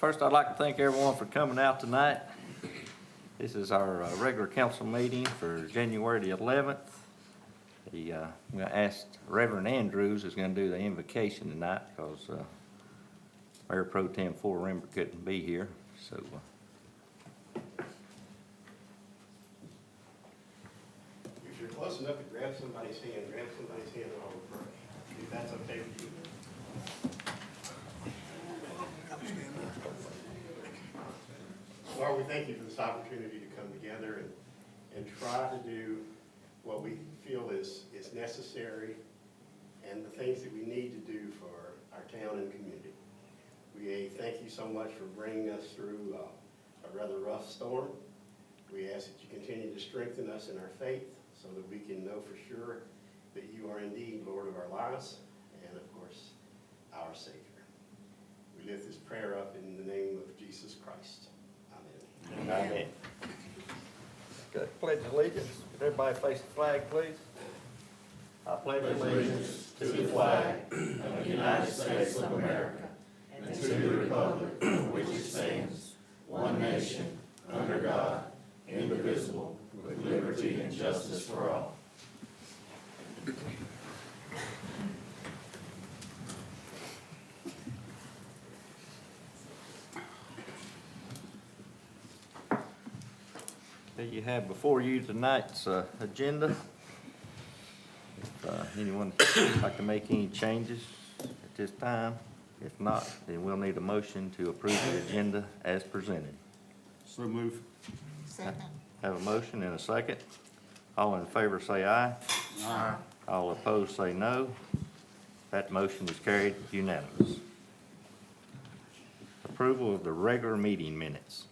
First, I'd like to thank everyone for coming out tonight. This is our regular council meeting for January the 11th. I'm going to ask Reverend Andrews is going to do the invocation tonight because Mayor Pro Tem Rember couldn't be here. So, if you're close enough to grab somebody's hand and I'll pray. If that's okay with you. Lord, we thank you for this opportunity to come together and try to do what we feel is necessary and the things that we need to do for our town and community. We thank you so much for bringing us through a rather rough storm. We ask that you continue to strengthen us in our faith so that we can know for sure that you are indeed Lord of our lives and, of course, our Savior. We lift this prayer up in the name of Jesus Christ. Amen. Amen. Good. Pledge allegiance. Would everybody face the flag, please? I pledge allegiance to the flag of the United States of America and to the republic for which it stands, one nation, under God, indivisible, with liberty and justice for all. You have before you tonight's agenda. If anyone would like to make any changes at this time, if not, then we'll need a motion to approve the agenda as presented. So move. Second. Have a motion and a second. All in favor say aye. Aye. All opposed say no. That motion is carried unanimous. Approval of the regular meeting minutes.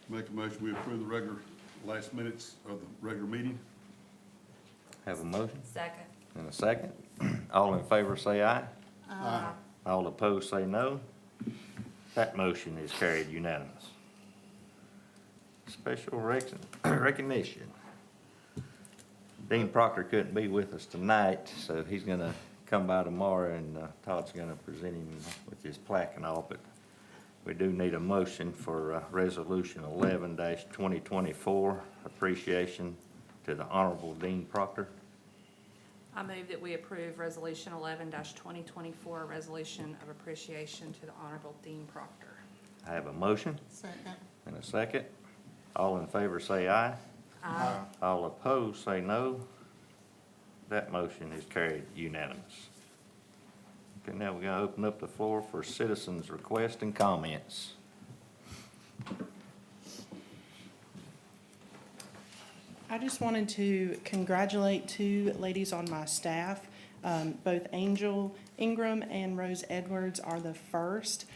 Make a motion, we approve the regular last minutes of the regular meeting. Have a motion Second. and a second. All in favor say aye. Aye. All opposed say no. That motion is carried unanimous. Special recognition. Dean Proctor couldn't be with us tonight, so he's gonna come by tomorrow and Todd's gonna present him with his plaque and all, but we do need a motion for Resolution 11-2024, appreciation to the Honorable Dean Proctor. I move that we approve Resolution 11-2024, a resolution of appreciation to the Honorable Dean Proctor. I have a motion Second. and a second. All in favor say aye. Aye. All opposed say no. That motion is carried unanimous. Okay, now we're going to open up the floor for citizens' requests and comments. I just wanted to congratulate two ladies on my staff. Both Angel Ingram and Rose Edwards are the first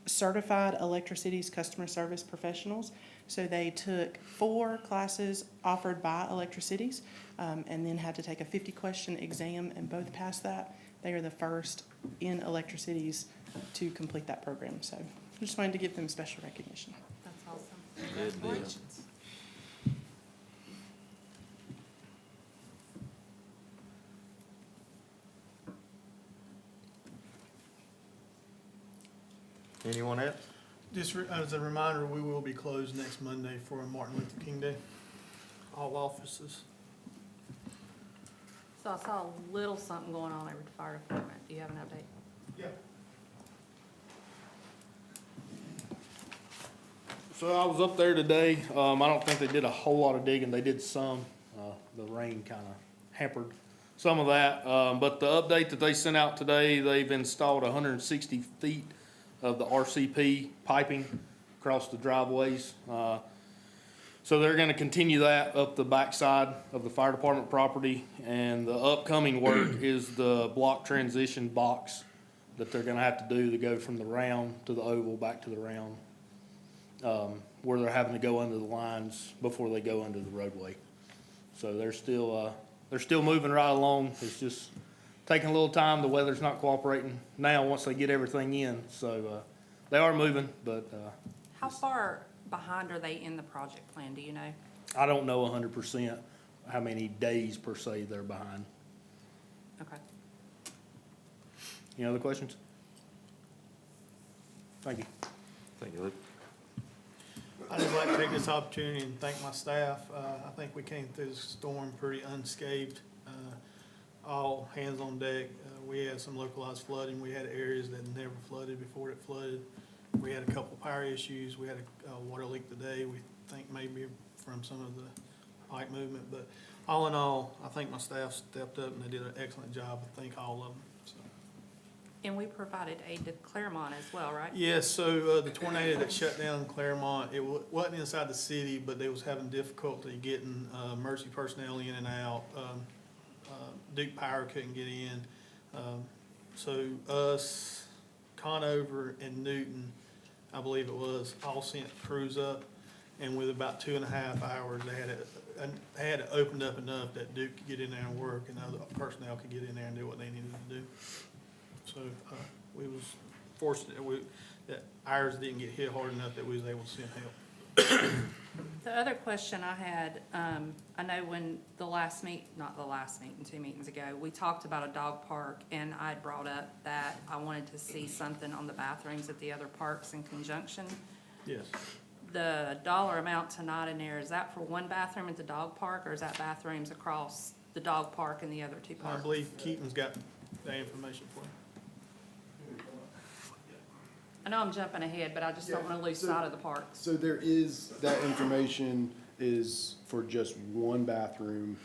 certified Electricities customer service professionals. So they took 4 classes offered by Electricities and then had to take a 50-question exam and both passed that. They are the first in Electricities to complete that program. So I just wanted to give them special recognition. That's awesome. Congratulations. Anyone else? Just as a reminder, we will be closed next Monday for Martin Luther King Day. All offices. So I saw a little something going on over at the fire department. Do you have an update? Yeah. So I was up there today. I don't think they did a whole lot of digging. They did some. The rain kind of hampered some of that. But the update that they sent out today, they've installed 160 feet of the RCP piping across the driveways. So they're going to continue that up the backside of the fire department property. And the upcoming work is the block transition box that they're going to have to do to go from the round to the oval back to the round, where they're having to go under the lines before they go under the roadway. So they're still moving right along. It's just taking a little time. The weather's not cooperating now once they get everything in. So they are moving, but How far behind are they in the project plan? Do you know? I don't know 100% how many days per se they're behind. Okay. Any other questions? Thank you. Thank you, Luke. I'd just like to take this opportunity and thank my staff. I think we came through the storm pretty unscathed. All hands on deck. We had some localized flooding. We had areas that never flooded before it flooded. We had a couple power issues. We had a water leak today. We think maybe from some of the pipe movement. But all in all, I think my staff stepped up and they did an excellent job. I thank all of them. So. And we provided aid to Claremont as well, right? Yes, so the tornado that shut down Claremont, it wasn't inside the city, but they was having difficulty getting emergency personnel in and out. Duke Power couldn't get in. So us, Conover, and Newton, I believe it was, all sent crews up. And with about 2.5 hours, they had it opened up enough that Duke could get in there and work, and other personnel could get in there and do what they needed to do. So we was fortunate that ours didn't get hit hard enough that we was able to send help. The other question I had, I know when not the last meeting, 2 meetings ago, we talked about a dog park, and I brought up that I wanted to see something on the bathrooms at the other parks in conjunction. Yes. The dollar amount tonight in there, is that for one bathroom at the dog park, or is that bathrooms across the dog park and the other two I parks? believe Keaton's got that information for you. I know I'm jumping ahead, but I just don't want to lose sight of the parks. So there is, that information is for just one bathroom,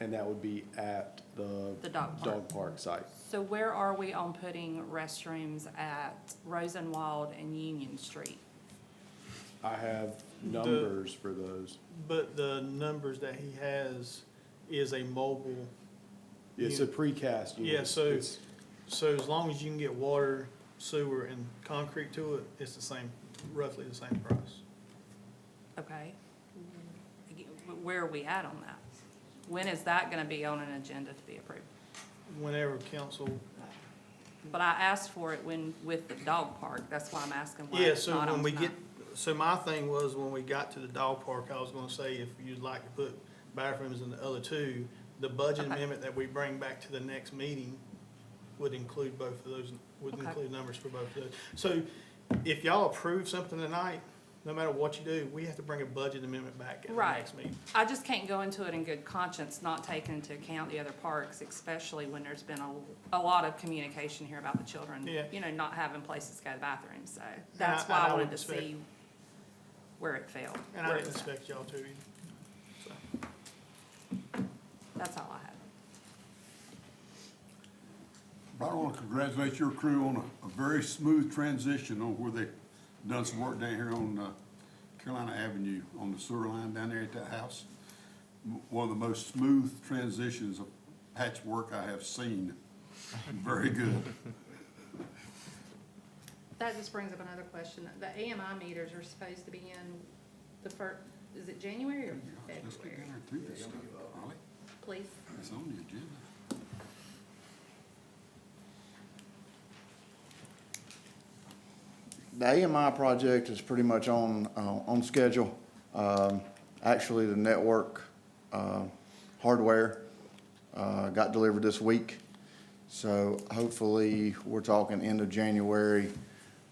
and that would be at The dog park. dog park site. So where are we on putting restrooms at Rosenwald and Union Street? I have numbers for those. But the numbers that he has is a mobile. It's a precast unit. Yeah, so, It's- so as long as you can get water, sewer, and concrete to it, it's the same, roughly the same price. Okay. Where are we at on that? When is that gonna be on an agenda to be approved? Whenever council, But I asked for it with the dog park, that's why I'm asking why yeah, it's so not on when we tonight. get, so my thing was, when we got to the dog park, I was gonna say, if you'd like to put bathrooms in the other two, the budget Okay. amendment that we bring back to the next meeting would include both of those, would Okay. include numbers for both of those. So if y'all approve something tonight, no matter what you do, we have to bring a budget amendment back at the Right. next meeting. I just can't go into it in good conscience, not taking into account the other parks, especially when there's been a lot of communication here about the children, Yeah. not having places to go to the bathroom, so that's And why I I wanted would to expect- see where it fell. And I where didn't it's at. expect y'all to either. So. That's all I had. I want to congratulate your crew on a very smooth transition on where they've done some work down here on Carolina Avenue on the sewer line down there at that house. One of the most smooth transitions of patchwork I have seen. Very good. That just brings up another question. The AMI meters are supposed to be in the first, is it January or Let's get February? down there through this stuff, Holly. Please. It's on the agenda. The AMI project is pretty much on schedule. Actually, the network hardware got delivered this week. So hopefully, we're talking end of January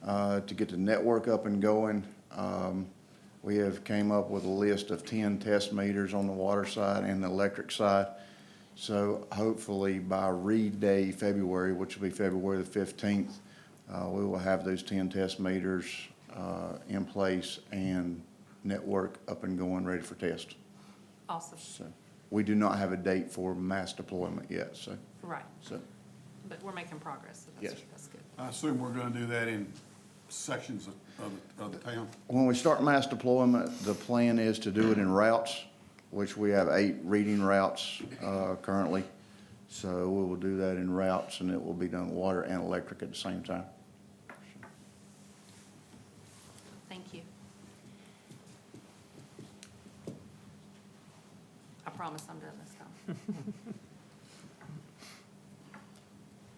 to get the network up and going. We have came up with a list of 10 test meters on the water side and the electric side. So hopefully by read day February, which will be February the 15th, we will have those 10 test meters in place and network up and going, ready for test. Awesome. So we do not have a date for mass deployment yet, so, Right, so, but we're making progress, so Yes. that's good. I assume we're gonna do that in sections of the town. when we start mass deployment, the plan is to do it in routes, which we have 8 reading routes currently. So we will do that in routes, and it will be done water and electric at the same time. Thank you. I promise I'm done this time.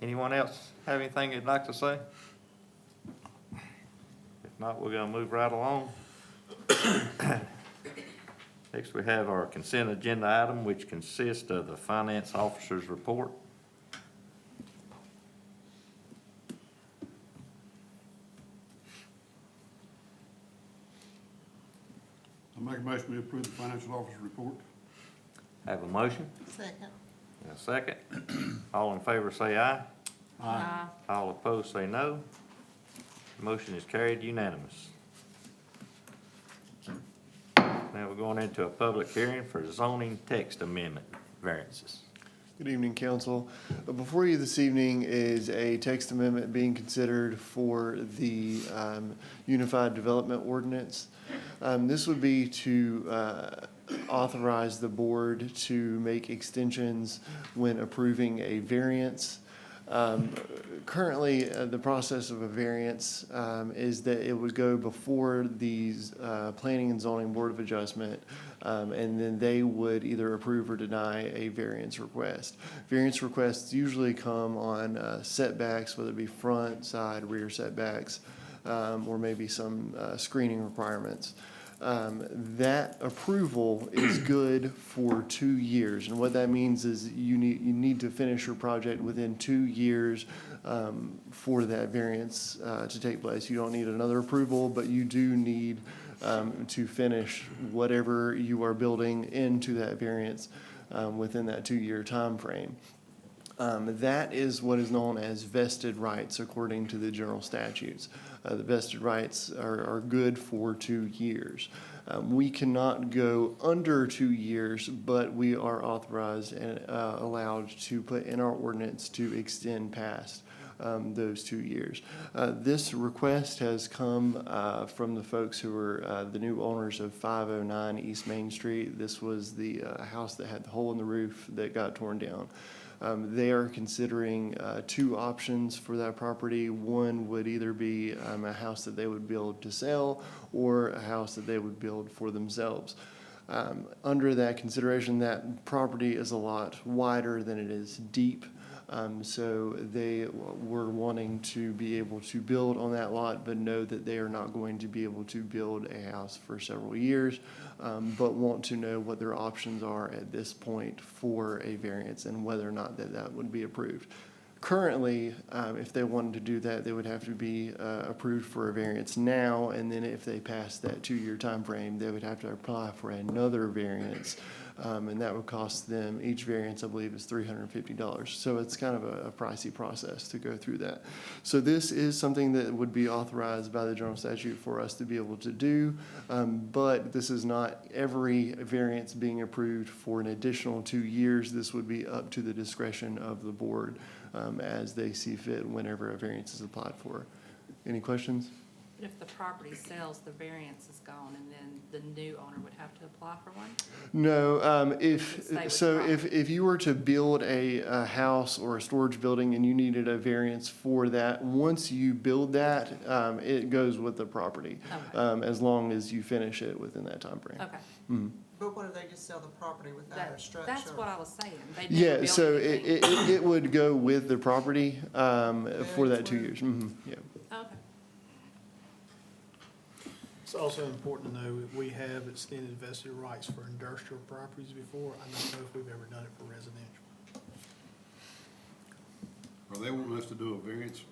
Anyone else have anything they'd like to say? If not, we're gonna move right along. Next, we have our consent agenda item, which consists of the finance officer's report. I make a motion we approve the financial officer report. Have a motion Second. and a second. All in favor say aye. Aye. All opposed say no. Motion is carried unanimous. Now we're going into a public hearing for zoning text amendment variances. Good evening, council. Before you this evening is a text amendment being considered for the Unified Development Ordinance. This would be to authorize the board to make extensions when approving a variance. Currently, the process of a variance is that it would go before the Planning and Zoning Board of Adjustment, and then they would either approve or deny a variance request. Variance requests usually come on setbacks, whether it be front, side, rear setbacks, or maybe some screening requirements. That approval is good for 2 years, and what that means is you need to finish your project within 2 years for that variance to take place. You don't need another approval, but you do need to finish whatever you are building into that variance within that 2-year time frame. That is what is known as vested rights according to the general statutes. The vested rights are good for 2 years. We cannot go under 2 years, but we are authorized and allowed to put in our ordinance to extend past those 2 years. This request has come from the folks who are the new owners of 509 East Main Street. This was the house that had the hole in the roof that got torn down. They are considering 2 options for that property. One would either be a house that they would build to sell or a house that they would build for themselves. Under that consideration, that property is a lot wider than it is deep. So they were wanting to be able to build on that lot, but know that they are not going to be able to build a house for several years, but want to know what their options are at this point for a variance and whether or not that would be approved. Currently, if they wanted to do that, they would have to be approved for a variance now, and then if they pass that 2-year time frame, they would have to apply for another variance. And that would cost them, each variance, I believe, is $350. So it's kind of a pricey process to go through that. So this is something that would be authorized by the general statute for us to be able to do. But this is not every variance being approved for an additional 2 years. This would be up to the discretion of the board as they see fit whenever a variance is applied for. Any questions? But if the property sells, the variance is gone, and then the new owner would have to apply for one? No, Does it stay with so the if you were to build a house or a storage building and you needed a variance for that, once you build that, it goes with the property, Okay. as long as you finish it within that time frame. Okay. But what if they just sell the property without a structure? That's what I was saying. They'd never Yeah, built so anything. it would go with the property for that Variance 2 would? years. Yeah. Okay. It's also important to know that we have extended vested rights for industrial properties before. I don't know if we've ever done it for residential. Are they wanting us to do a variance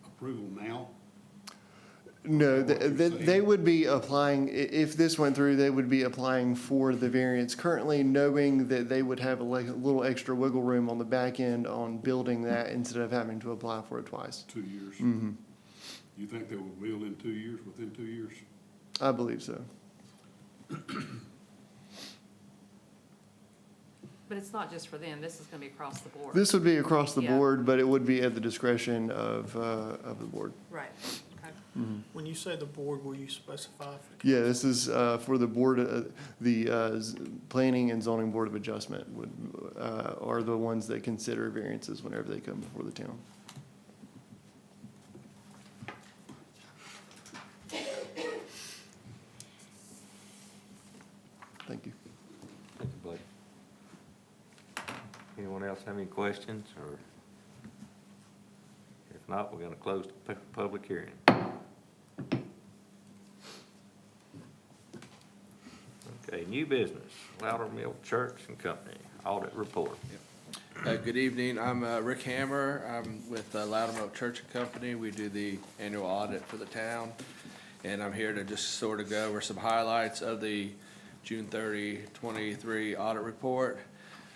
approval now? No, Is that what you're saying? they would be applying, if this went through, they would be applying for the variance currently, knowing that they would have a little extra wiggle room on the back end on building that instead of having to apply for it twice. 2 years? Mm-hmm. You think they will build in 2 years, within 2 years? I believe so. But it's not just for them. This is gonna be across the board. This would be across the Yeah. board, but it would be at the discretion of the board. Right. Okay. When you say the board, will you specify? Yeah, this is for the board, Planning and Zoning Board of Adjustment are the ones that consider variances whenever they come before the town. Thank you. Thank you, Blake. Anyone else have any questions, or? If not, we're gonna close the public hearing. Okay, new business, Loudermill Church and Company, audit report. Good evening. I'm Rick Hammer. I'm with Loudermill Church and Company. We do the annual audit for the town. And I'm here to just sort of go over some highlights of the June 30, 23 audit report.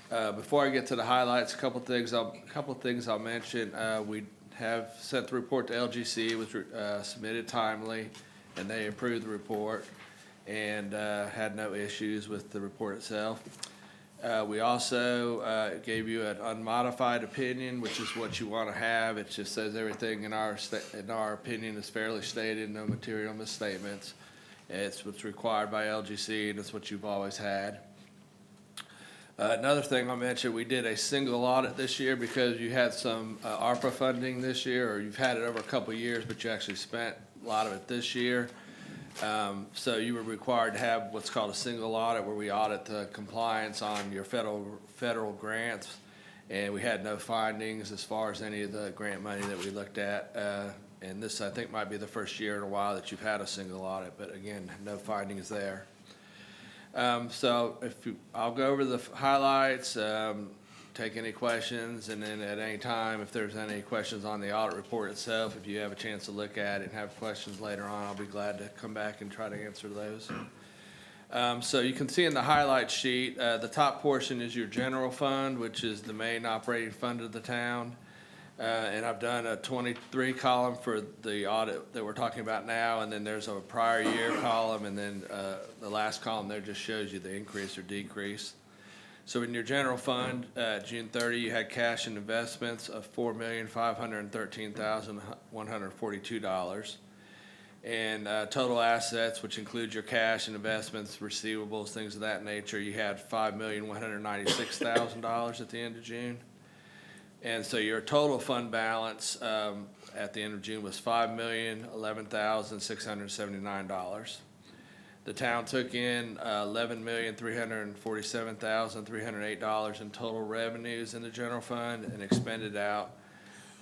Before I get to the highlights, a couple things I'll mention. We have sent the report to LGC, it was submitted timely, and they approved the report and had no issues with the report itself. We also gave you an unmodified opinion, which is what you want to have. It just says everything in our opinion is fairly stated, no material misstatements. It's what's required by LGC, and it's what you've always had. Another thing I'll mention, we did a single audit this year because you had some ARPA funding this year, or you've had it over a couple of years, but you actually spent a lot of it this year. So you were required to have what's called a single audit, where we audit the compliance on your federal grants. And we had no findings as far as any of the grant money that we looked at. And this, I think, might be the first year in a while that you've had a single audit, but again, no findings there. So I'll go over the highlights, take any questions, and then at any time, if there's any questions on the audit report itself, if you have a chance to look at it and have questions later on, I'll be glad to come back and try to answer those. So you can see in the highlight sheet, the top portion is your general fund, which is the main operating fund of the town. And I've done a 23 column for the audit that we're talking about now, and then there's a prior year column, and then the last column there just shows you the increase or decrease. So in your general fund, June 30, you had cash and investments of $4,513,142. And total assets, which includes your cash and investments, receivables, things of that nature, you had $5,196,000 at the end of June. And so your total fund balance at the end of June was $5,011,679. The town took in $11,347,308 in total revenues in the general fund and expended out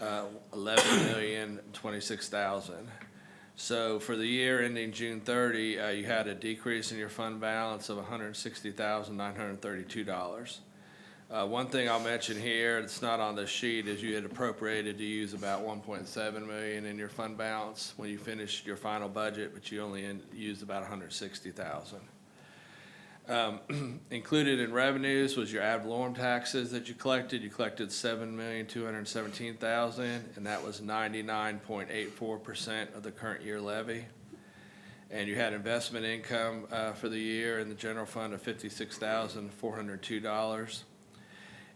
$11,026,000. So for the year ending June 30, you had a decrease in your fund balance of $160,932. One thing I'll mention here, it's not on the sheet, is you had appropriated to use about $1.7 million in your fund balance when you finished your final budget, but you only used about $160,000. Included in revenues was your ad valorem taxes that you collected. You collected $7,217,000, and that was 99.84% of the current year levy. And you had investment income for the year in the general fund of $56,402.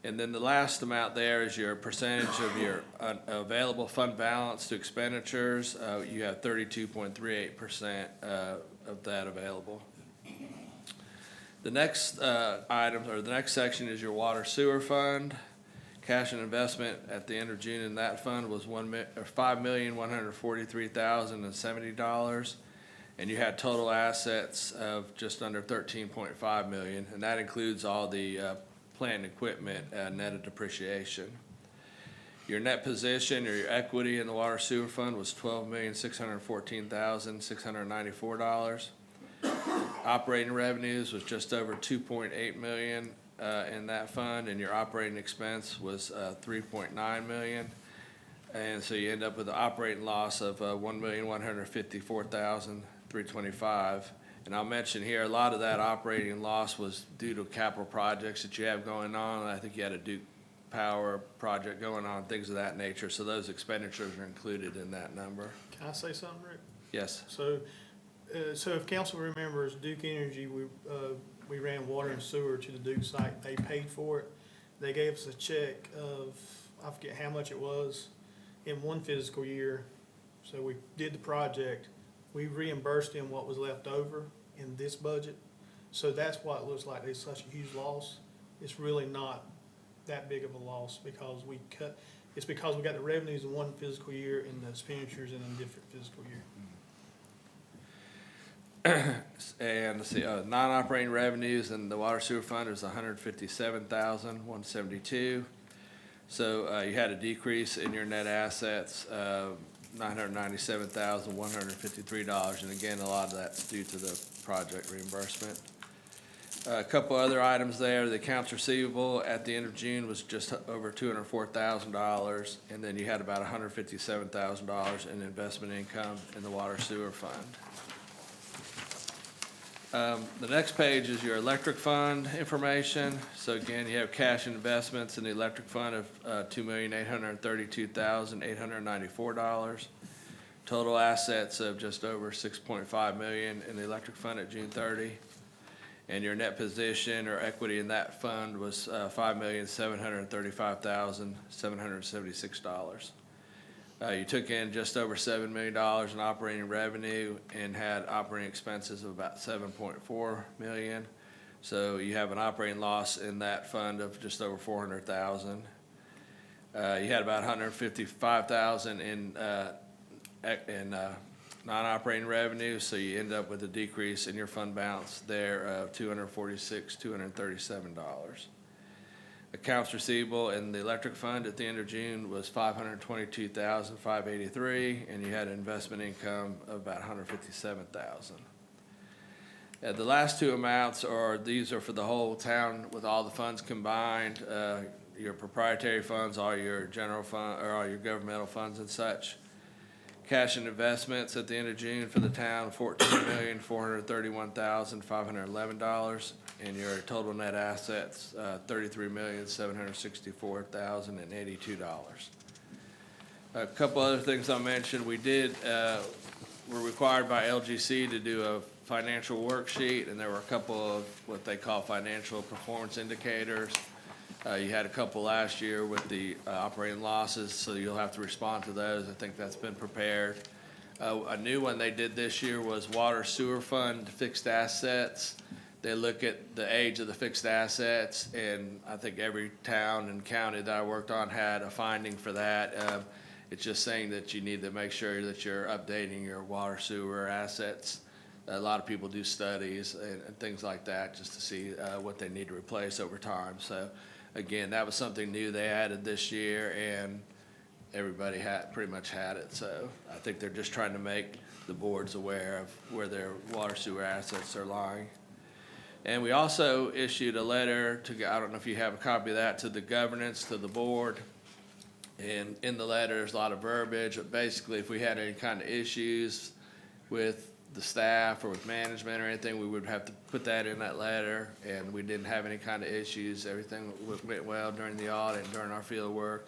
And then the last amount there is your percentage of your available fund balance to expenditures. You have 32.38% of that available. The next item, or the next section, is your water sewer fund. Cash and investment at the end of June in that fund was $5,143,070. And you had total assets of just under $13.5 million, and that includes all the plant and equipment net of depreciation. Your net position, or your equity in the water sewer fund, was $12,614,694. Operating revenues was just over $2.8 million in that fund, and your operating expense was $3.9 million. And so you end up with an operating loss of $1,154,325. And I'll mention here, a lot of that operating loss was due to capital projects that you have going on. I think you had a Duke Power project going on, things of that nature. So those expenditures are included in that number. Can I say something, Rick? Yes. So if council remembers, Duke Energy, we ran water and sewer to the Duke site. They paid for it. They gave us a check of, I forget how much it was, in one fiscal year. So we did the project. We reimbursed them what was left over in this budget. So that's why it looks like there's such a huge loss. It's really not that big of a loss because it's because we got the revenues in one fiscal year and the expenditures in a different fiscal year. And let's see, non-operating revenues in the water sewer fund is $157,172. So you had a decrease in your net assets of $997,153, and again, a lot of that's due to the project reimbursement. A couple other items there. The accounts receivable at the end of June was just over $204,000, and then you had about $157,000 in investment income in the water sewer fund. The next page is your electric fund information. So again, you have cash and investments in the electric fund of $2,832,894. Total assets of just over $6.5 million in the electric fund at June 30. And your net position or equity in that fund was $5,735,776. You took in just over $7 million in operating revenue and had operating expenses of about $7.4 million. So you have an operating loss in that fund of just over $400,000. You had about $155,000 in non-operating revenue, so you end up with a decrease in your fund balance there of $237. Accounts receivable in the electric fund at the end of June was $522,583, and you had investment income of about $157,000. The last two amounts these are for the whole town with all the funds combined, your proprietary funds, all your general fund, or all your governmental funds and such. Cash and investments at the end of June for the town, $14,431,511, and your total net assets, $33,764,082. A couple other things I'll mention. We're required by LGC to do a financial worksheet, and there were a couple of what they call financial performance indicators. You had a couple last year with the operating losses, so you'll have to respond to those. I think that's been prepared. A new one they did this year was water sewer fund fixed assets. They look at the age of the fixed assets, and I think every town and county that I worked on had a finding for that. It's just saying that you need to make sure that you're updating your water sewer assets. A lot of people do studies and things like that just to see what they need to replace over time. So again, that was something new they added this year, and everybody pretty much had it. So I think they're just trying to make the boards aware of where their water sewer assets are lying. And we also issued a letter I don't know if you have a copy of that, to the governance, to the board. And in the letter, there's a lot of verbiage, but basically if we had any kind of issues with the staff or with management or anything, we would have to put that in that letter, and we didn't have any kind of issues. Everything went well during the audit and during our field work,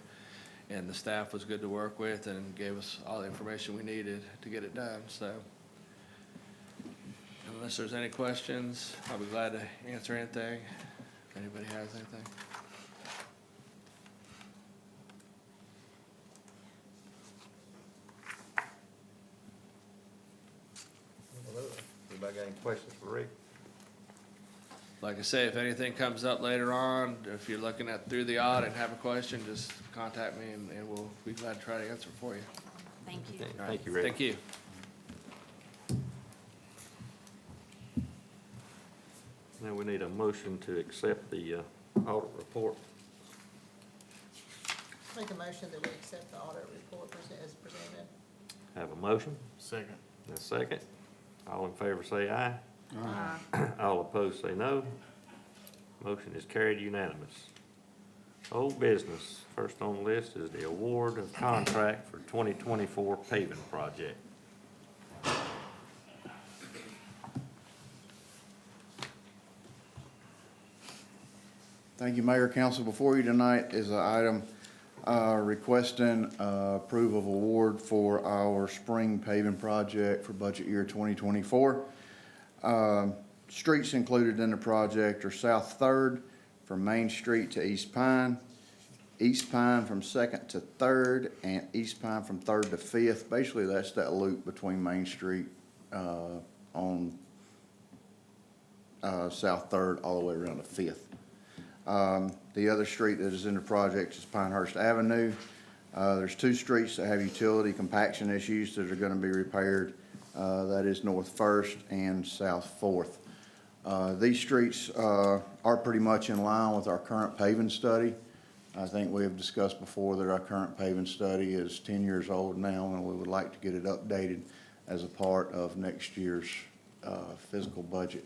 and the staff was good to work with and gave us all the information we needed to get it done. So unless there's any questions, I'll be glad to answer anything. If anybody has anything. Anybody got any questions for Rick? Like I say, if anything comes up later on, if you're looking through the audit and have a question, just contact me and we'll be glad to try to answer for you. Thank you. Okay, thank you, Rick. Thank you. Now we need a motion to accept the audit report. Make a motion that we accept the audit report as presented. Have a motion? Second. And a second. All in favor say aye. Aye. All opposed say no. Motion is carried unanimous. Old business, first on the list is the award of contract for 2024 paving project. Thank you, Mayor, Council. Before you tonight is an item requesting approval of award for our spring paving project for budget year 2024. Streets included in the project are South 3rd from Main Street to East Pine, East Pine from 2nd to 3rd, and East Pine from 3rd to 5th. Basically, that's that loop between Main Street on South 3rd all the way around to 5th. The other street that is in the project is Pinehurst Avenue. There's two streets that have utility compaction issues that are gonna be repaired. That is North 1st and South 4th. These streets are pretty much in line with our current paving study. I think we have discussed before that our current paving study is 10 years old now, and we would like to get it updated as a part of next year's fiscal budget.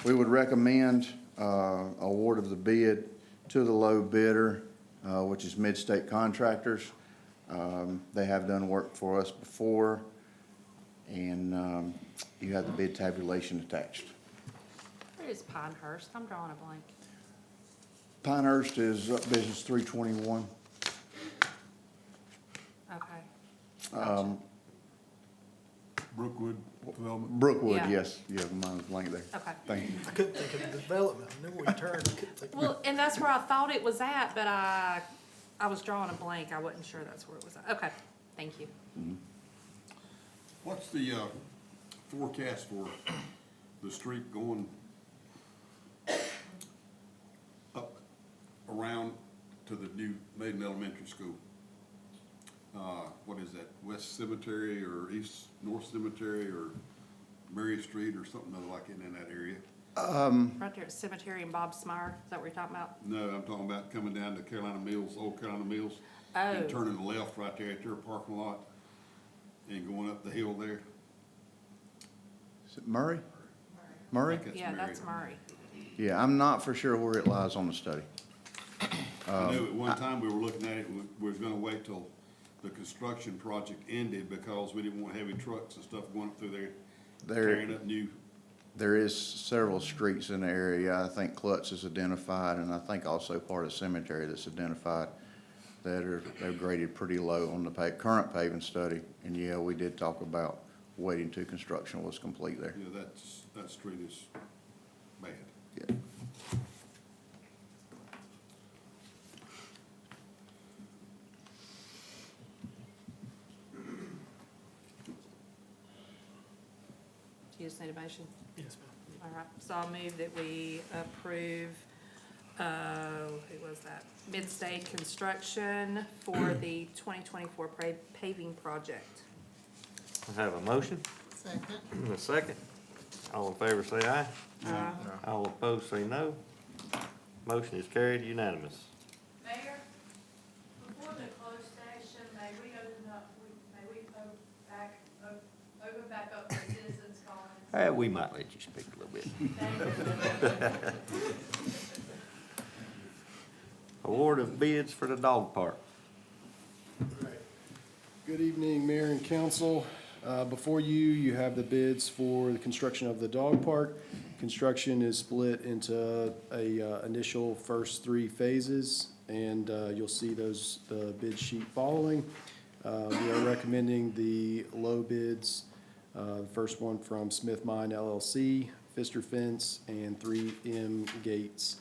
We would recommend award of the bid to the low bidder, which is Mid-State Contractors. They have done work for us before. and you have the bid tabulation attached. Where is Pinehurst? I'm drawing a blank. Pinehurst is up business 321. Okay. Brookwood Development. Brookwood, Yeah. yes, yeah, mine was blank there. Okay. Thank you. I couldn't think of the development. I knew where you turned. I couldn't think of Well, and that's where I thought it was at, but I was drawing a blank. I wasn't sure that's where it was at. Okay, thank you. What's the forecast for the street going up around to the new Maiden Elementary School? What is that, West Cemetery or North Cemetery or Mary Street or something other like it in that area? Right there at Cemetery and Bob Smire, is that what you're talking about? Mm-hmm. No, I'm talking about coming down to Carolina Mills, Old Carolina Mills. Oh. And turning left right there at their parking lot and going up the hill there. Is it Murray? Murray? I think Yeah, Mary. that's Murray. Yeah, I'm not for sure where it lies on the study. I know at one time we were looking at it, we was gonna wait till the construction project ended because we didn't want heavy trucks and stuff going up through there, tearing up new. There is several streets in the area. I think Klutz is identified, and I think also part of the cemetery that's identified they're graded pretty low on the current paving study. And yeah, we did talk about waiting till construction was complete there. Yeah, that street is bad. Yeah. Do you just need a motion? Yes, ma'am. All right, so I'll move that we approve, who was that? Mid-stage construction for the 2024 paving project. I have a motion, Second. a second. All in favor say aye. All opposed say no. Motion is carried unanimous. Mayor, before the closed session, may we open back up the citizens' comments? We might let you speak a little bit. Thank you. Award of bids for the dog park. Good evening, Mayor and Council. Before you have the bids for the construction of the dog park. Construction is split into a initial first 3 phases, and you'll see the bid sheet following. We are recommending the low bids. First one from Smith Mine LLC, Pfister Fence, and 3M Gates.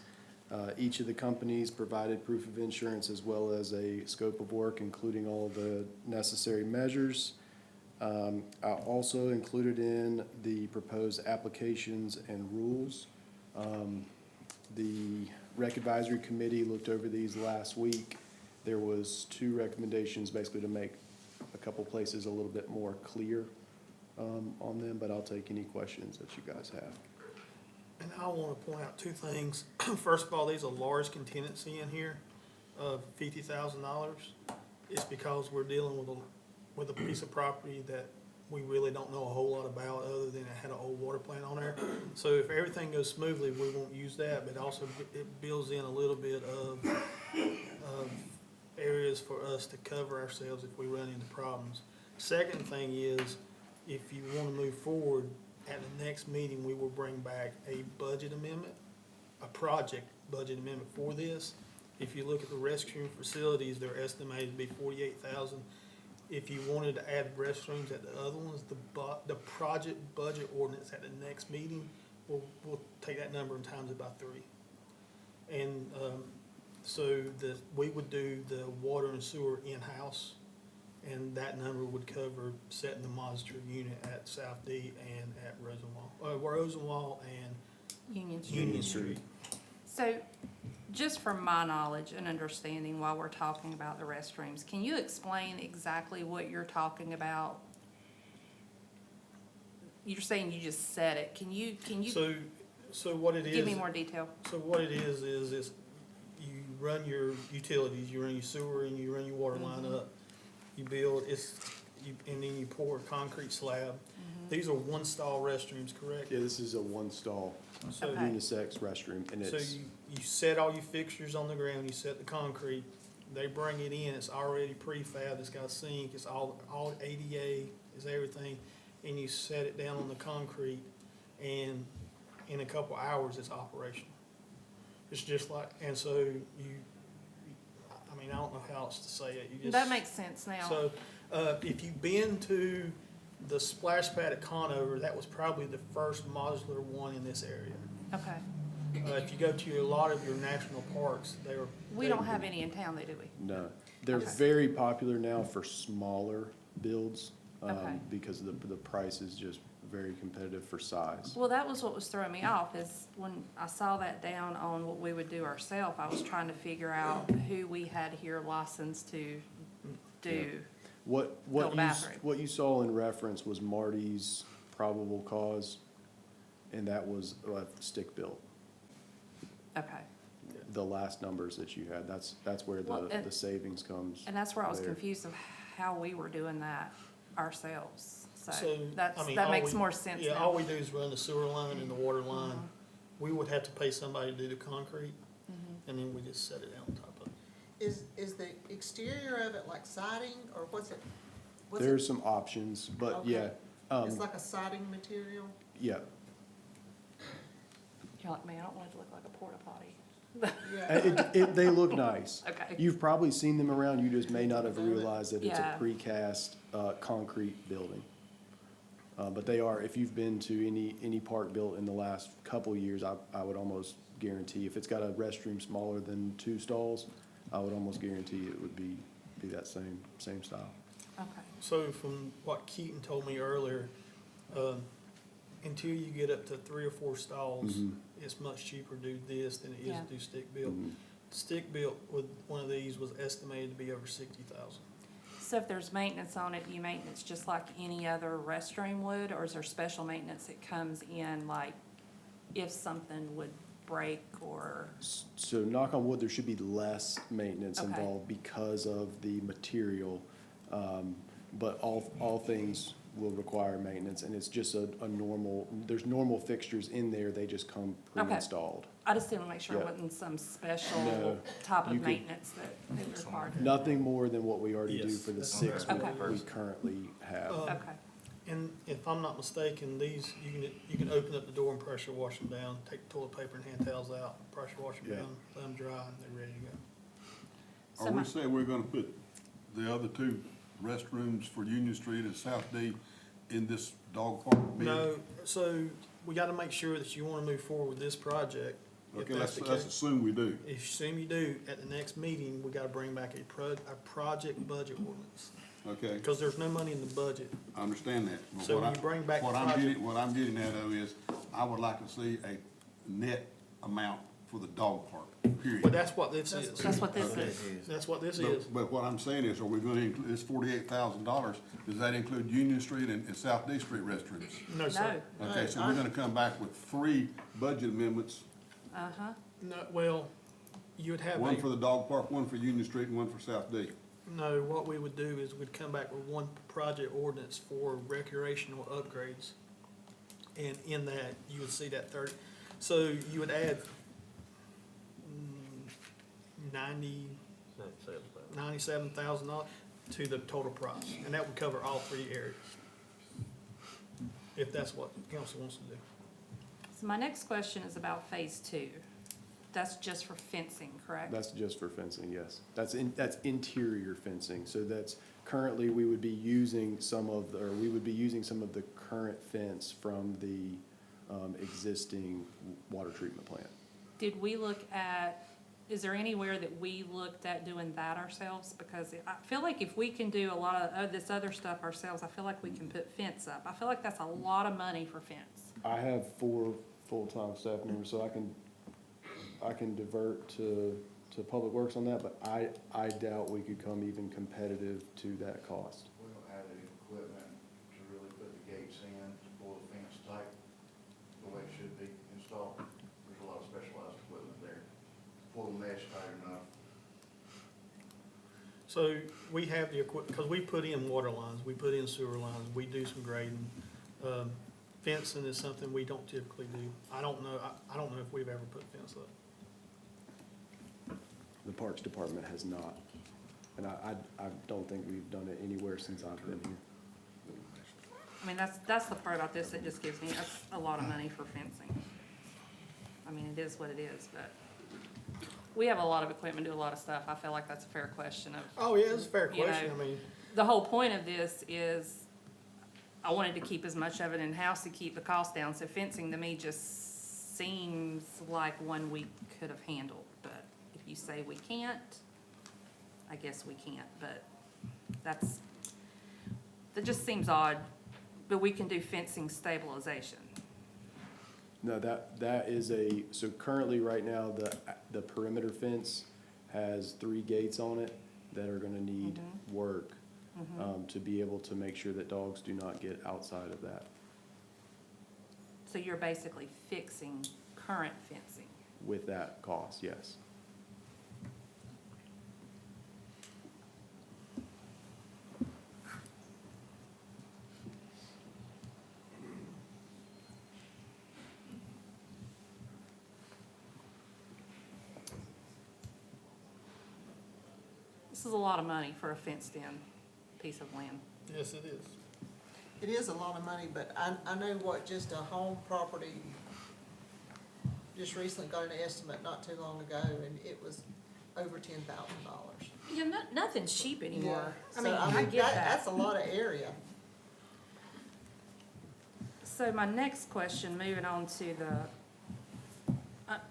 Each of the companies provided proof of insurance as well as a scope of work, including all of the necessary measures. I also included in the proposed applications and rules. The Rec Advisory Committee looked over these last week. There was 2 recommendations basically to make a couple places a little bit more clear on them, but I'll take any questions that you guys have. And I want to point out 2 things. First of all, there's a large contingency in here of $50,000. It's because we're dealing with a piece of property that we really don't know a whole lot about, other than it had an old water plant on there. So if everything goes smoothly, we won't use that, but also it builds in a little bit of areas for us to cover ourselves if we run into problems. Second thing is, if you want to move forward, at the next meeting, we will bring back a budget amendment, a project budget amendment for this. If you look at the restroom facilities, they're estimated to be $48,000. If you wanted to add restrooms at the other ones, the project budget ordinance at the next meeting, we'll take that number and times it by 3. And, so we would do the water and sewer in-house, and that number would cover setting the monster unit at South D and at Rosenwall and Union Street. So, just from my knowledge and understanding while we're talking about the restrooms, can you explain exactly what you're talking about? You're saying you just said it. Can you So what it is. give me more detail? So what it is you run your utilities, you run your sewer and you run your water line up. You build, and then you pour a concrete slab. These are 1-stall restrooms, correct? Yeah, this is a 1-stall So, Okay. unisex restroom, and so it's, you set all your fixtures on the ground, you set the concrete, they bring it in, it's already prefab, it's got a sink, it's all ADA, it's everything. and you set it down on the concrete, and in a couple hours, it's operational. It's just like, and so you, I mean, I don't know how else to say it. You just. That makes sense now. So, if you've been to the splash pad at Conover, that was probably the first modular one in this area. Okay. If you go to a lot of your national parks, they are. We don't have any in town, though, do we? No, they're Okay. very popular now for smaller builds, Okay. because the price is just very competitive for size. Well, that was what was throwing me off, is when I saw that down on what we would do ourselves, I was trying to figure out who we had here licensed to do. What Build bathroom. what you saw in reference was Marty's probable cause, and that was stick built. Okay. The last numbers that you had, that's where Well, and- the savings comes. And that's where I was there. confused of how we were doing that ourselves. So So, that's, I mean, that all makes we- more sense Yeah, all now. we do is run the sewer line and the water line. We would have to pay somebody to do the concrete, and then we just set it out on top of it. Is the exterior of it like siding, or what's it? what's it- There's some options, but yeah, Okay. It's like a siding material? yeah. You're like, man, I don't want it to look like a porta potty. Yeah. They look nice. Okay. You've probably seen them around, you just may not have realized that it's a Yeah. precast, concrete building. But they are, if you've been to any park built in the last couple years, I would almost guarantee, if it's got a restroom smaller than 2 stalls, I would almost guarantee it would be that same style. Okay. So from what Keaton told me earlier, until you get up to 3 or 4 stalls, it's much cheaper to do this than it is Yeah. to do stick built. Stick built with one of these was estimated to be over 60,000. So if there's maintenance on it, do you maintenance just like any other restroom would, or is there special maintenance that comes in, like if something would break or? So knock on wood, there should be less maintenance Okay. involved because of the material. But all things will require maintenance, and it's just a normal, there's normal fixtures in there, they just come Okay. pre-installed. I just didn't make sure it Yeah. wasn't some special No, type you of could- maintenance that it required. Nothing more than what we already do Yes. for the 6 Okay. we currently have. Okay. And if I'm not mistaken, these, you can open up the door and pressure wash them down, take toilet paper and hand towels out, pressure wash them Yeah. down, let them dry, and they're ready to go. So Are my- we saying we're gonna put the other 2 restrooms for Union Street and South D in this dog park bid? No, so we gotta make sure that you wanna move forward with this project. If Okay, that's let's the case, assume we do. if you assume you do, at the next meeting, we gotta bring back a project budget ordinance. Okay, Because there's no money in the budget. I understand that. But So what when you I- bring back what the I'm project- getting- What I'm getting at though is, I would like to see a net amount for the dog park, period. But that's what this is. That's what this is. That's what this is. But what I'm saying is, are we gonna include, this $48,000, does that include Union Street and South D Street restrooms? No, sir. No. Okay, so we're gonna come back with 3 budget amendments, Uh-huh. No, well, you would have one for a, the dog park, one for Union Street, and one for South D. no, what we would do is we'd come back with one project ordinance for recreational upgrades. And in that, you would see that 30, so you would add 97,000 to the total price, and that would cover all 3 areas. If that's what council wants to do. So my next question is about phase 2. That's just for fencing, correct? That's just for fencing, yes. That's interior fencing, so that's, currently, we would be using some of the current fence from the existing water treatment plant. Did we look at, is there anywhere that we looked at doing that ourselves? Because I feel like if we can do a lot of this other stuff ourselves, I feel like we can put fence up. I feel like that's a lot of money for fence. I have 4 full-time staff members, so I can divert to Public Works on that, but I doubt we could come even competitive to that cost. We don't have the equipment to really put the gates in, to pull the fence tight, the way it should be installed. There's a lot of specialized equipment there. Pull the mesh tight enough. So we have the equipment, because we put in water lines, we put in sewer lines, we do some grading. Fencing is something we don't typically do. I don't know if we've ever put fence up. The Parks Department has not, and I don't think we've done it anywhere since I've been here. I mean, that's the part about this that just gives me, that's a lot of money for fencing. I mean, it is what it is, but we have a lot of equipment, do a lot of stuff. I feel like that's a fair question of, Oh, yeah, it's a fair You question. know, I mean, the whole point of this is I wanted to keep as much of it in-house to keep the cost down. So fencing to me just seems like one we could have handled. But if you say we can't, I guess we can't. But that just seems odd. But we can do fencing stabilization. No, that is so currently, right now, the perimeter fence has 3 gates on it that are gonna need work, to be able to make sure that dogs do not get outside of that So you're basically fixing current fencing. with that cost, yes. This is a lot of money for a fenced-in piece of land. yes, it is. It is a lot of money, but I know what just a home property, just recently got an estimate not too long ago, and it was over $10,000. Yeah, nothing's cheap anymore. I So, mean, I get that. That's a lot of area. So my next question, moving on to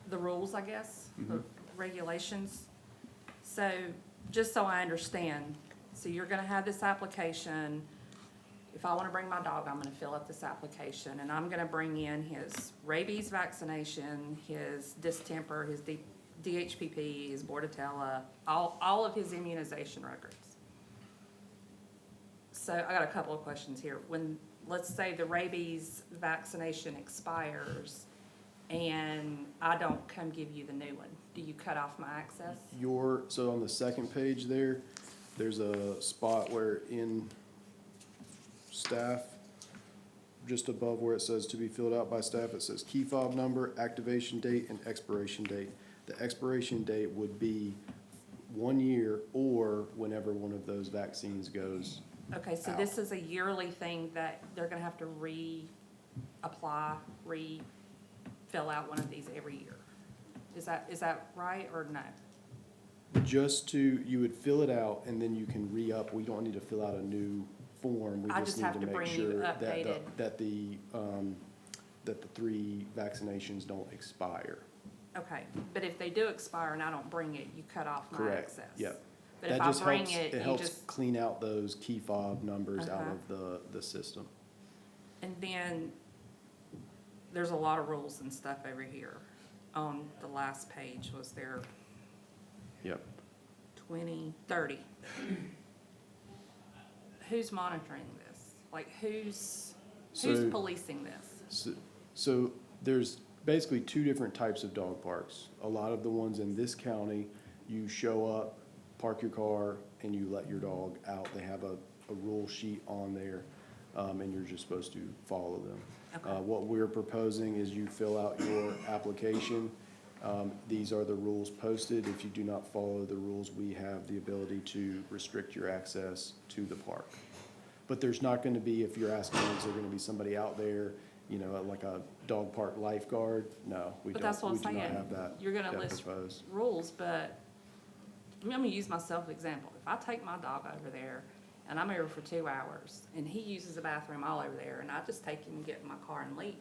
the rules, I guess, the regulations. So, just so I understand, so you're gonna have this application. If I wanna bring my dog, I'm gonna fill out this application, and I'm gonna bring in his rabies vaccination, his distemper, his DHPP, his Bordetella, all of his immunization records. So I got a couple of questions here. When, let's say the rabies vaccination expires and I don't come give you the new one, do you cut off my access? So on the second page there's a spot where in staff, just above where it says to be filled out by staff, it says key fob number, activation date, and expiration date. The expiration date would be 1 year or whenever one of those vaccines goes. Okay, so this is a yearly thing that they're gonna have to reapply, fill out one of these every year. Is that right or no? You would fill it out and then you can re-up. We don't need to fill out a new form. We I just just need have to to make bring you sure updated. that the 3 vaccinations don't expire. Okay, but if they do expire and I don't bring it, you cut off my Correct, access? yep. But That if I just bring helps- it, you helps just, clean out those key fob numbers out Uh-huh. of the system. and then there's a lot of rules and stuff over here. On the last page, was there Yep. 20, 30? Who's monitoring this? Like, who's So- policing this? So there's basically 2 different types of dog parks. A lot of the ones in this county, you show up, park your car, and you let your dog out. They have a rule sheet on there, and you're just supposed to follow them. Okay. What we're proposing is you fill out your application. These are the rules posted. If you do not follow the rules, we have the ability to restrict your access to the park. But there's not gonna be, if you're asking, is there gonna be somebody out there, like a dog park lifeguard? No, we But don't, that's what we I'm do not saying. have that. You're gonna that list proposed. rules, but I'm gonna use myself as example. If I take my dog over there and I'm over for 2 hours and he uses the bathroom all over there and I just take him and get in my car and leave.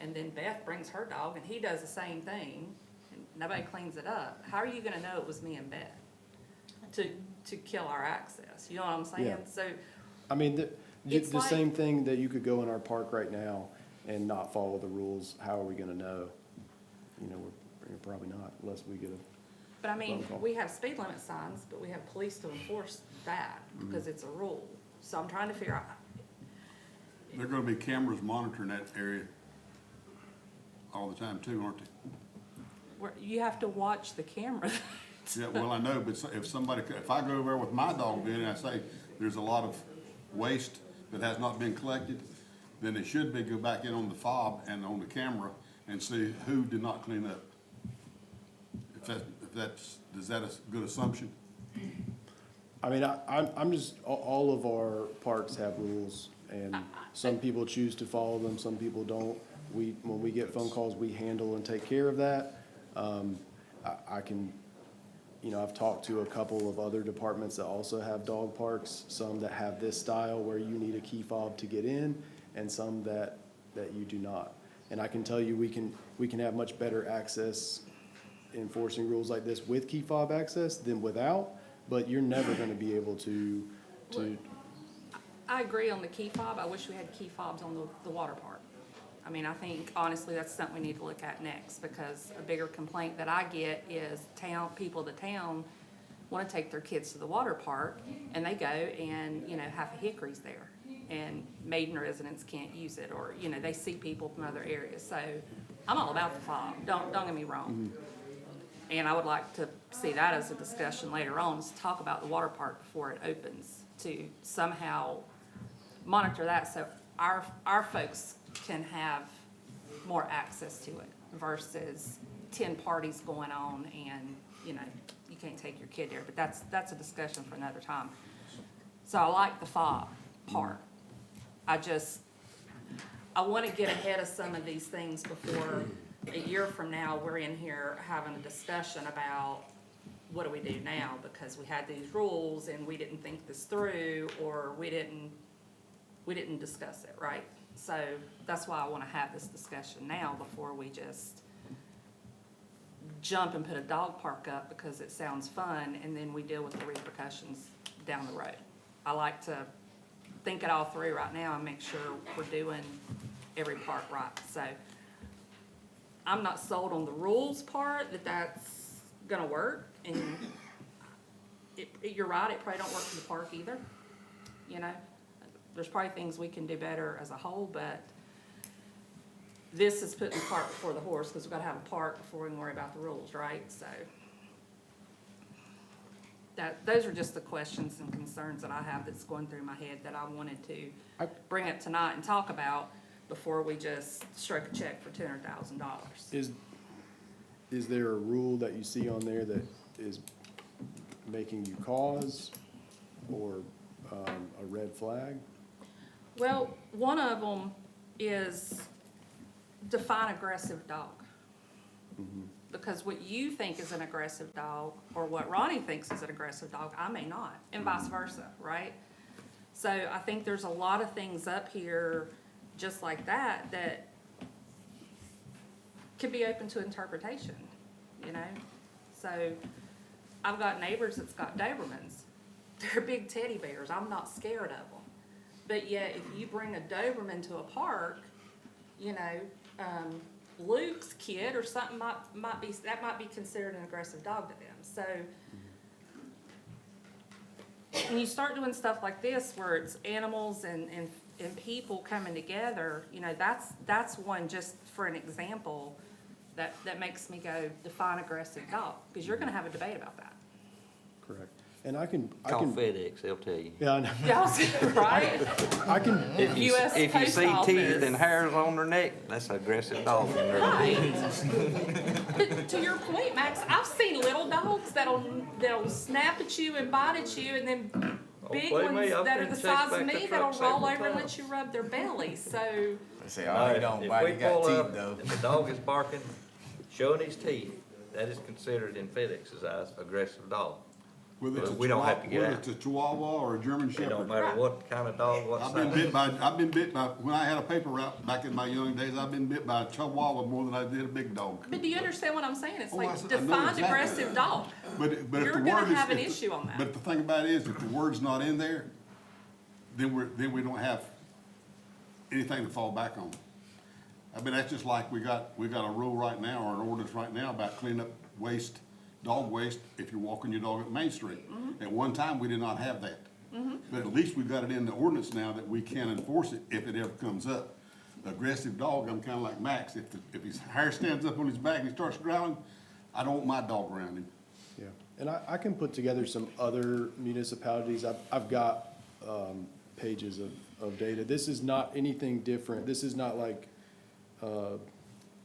And then Beth brings her dog and he does the same thing and nobody cleans it up. How are you gonna know it was me and Beth to kill our access? You know what I'm saying? Yeah. So, I mean, It's the like- same thing that you could go in our park right now and not follow the rules, how are we gonna know? We're probably not, unless we get a but I mean, phone call. we have speed limit signs, but we have police to enforce that because it's a rule. So I'm trying to figure out, There are gonna be cameras monitoring that area all the time too, aren't they? you have to watch the camera. Yeah, well, I know, but if I go over there with my dog then and I say there's a lot of waste that has not been collected, then it should be go back in on the fob and on the camera and see who did not clean up. Is that a good assumption? I mean, I'm just, all of our parks have rules, And some people choose to follow them, some people don't. When we get phone calls, we handle and take care of that. I can, I've talked to a couple of other departments that also have dog parks, some that have this style where you need a key fob to get in, and some that you do not. And I can tell you, we can have much better access enforcing rules like this with key fob access than without, but you're never gonna be able to, I agree on the key fob. I wish we had key fobs on the water park. I mean, I think honestly, that's something we need to look at next, because a bigger complaint that I get is people of the town wanna take their kids to the water park, and they go and, half of Hickory's there, and Maiden residents can't use it, or, they see people from other areas. So I'm all about the fob, don't get me wrong. And I would like to see that as a discussion later on, is to talk about the water park before it opens, to somehow monitor that so our folks can have more access to it versus 10 parties going on and, you can't take your kid there. But that's a discussion for another time. So I like the fob part. I want to get ahead of some of these things before a year from now, we're in here having a discussion about what do we do now, because we had these rules and we didn't think this through, or we didn't discuss it, right? So that's why I want to have this discussion now before we just jump and put a dog park up because it sounds fun, and then we deal with the repercussions down the road. I like to think it all through right now and make sure we're doing every part right. So I'm not sold on the rules part, that's gonna work, and you're right, it probably don't work for the park either. There's probably things we can do better as a whole, but this is putting the cart before the horse, because we've gotta have a park before we can worry about the rules, right? So those are just the questions and concerns that I have that's going through my head that I wanted to bring up tonight and talk about before we just stroke a check for $200,000. is there a rule that you see on there that is making you cause or a red flag? Well, one of them is define aggressive dog. Because what you think is an aggressive dog, or what Ronnie thinks is an aggressive dog, I may not, and vice versa, right? So I think there's a lot of things up here just like that could be open to interpretation, So I've got neighbors that's got Dobermans. They're big teddy bears. I'm not scared of them. But yet, if you bring a Doberman to a park, Luke's kid or something might be considered an aggressive dog to them. So when you start doing stuff like this, where it's animals and people coming together, that's one, just for an example, that makes me go define aggressive dog, because you're gonna have a debate about that. Correct. And I can. Call FedEx, they'll tell you. Yeah, I know. Yeah, right? I can, If you US see Post teeth Office. and hairs on their neck, that's an aggressive dog in there. Right. But to your point, Max, I've seen little dogs that'll snap at you and bite at you, and then big believe ones me, I've that are been the chased size back of to me truck that'll roll several over and times. let you rub their belly. So They say, oh, he don't bite, he got teeth though. If the dog is barking, showing his teeth, that is considered in FedEx's eyes aggressive dog. Whether it's a We don't have to get Whether out. it's a Chihuahua or a German It don't Shepherd. matter what kind of dog, what I've been size. bit by, when I had a paper route back in my young days, I've been bit by a Chihuahua more than I did a big dog. but do you understand what I'm saying? It's Oh, like I know defined exactly. aggressive dog. But if the You're word gonna is- have an if the- issue on that. But the thing about it is, if the word's not in there, then we don't have anything to fall back on. I mean, that's just like we got a rule right now, or an ordinance right now about cleaning up waste, dog waste, if you're walking your dog up Main Street. At one time, we did not have that. But at least we've got it in the ordinance now that we can enforce it if it ever comes up. Aggressive dog, I'm kinda like Max, if his hair stands up on his back and he starts growling, I don't want my dog around him. yeah. And I can put together some other municipalities. I've got, pages of data. This is not anything different. This is not like,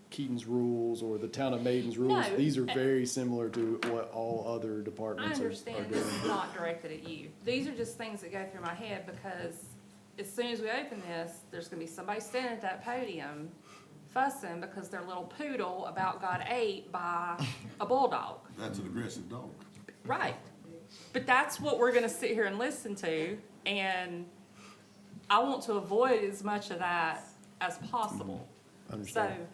Keaton's rules or the town of Maiden's rules. No. These are very similar to what all other I departments are understand doing. this is not directed at you. These are just things that go through my head, because as soon as we open this, there's gonna be somebody standing at that podium fussing because their little poodle about got ate by a bulldog. That's an aggressive dog. Right. But that's what we're gonna sit here and listen to, and I want to avoid as much of that as possible. So, Understand.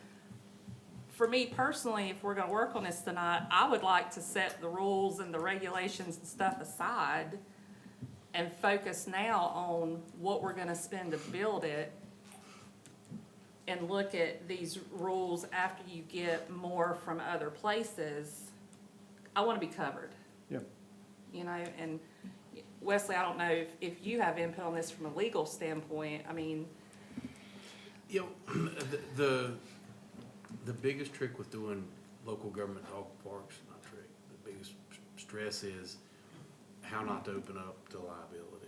for me personally, if we're gonna work on this tonight, I would like to set the rules and the regulations and stuff aside and focus now on what we're gonna spend to build it, and look at these rules after you get more from other places. I wanna be covered. Yeah. You know, and Wesley, I don't know if you have input on this from a legal standpoint. I mean, You know, the biggest trick with doing local government dog parks, not trick, the biggest stress is how not to open up to liability.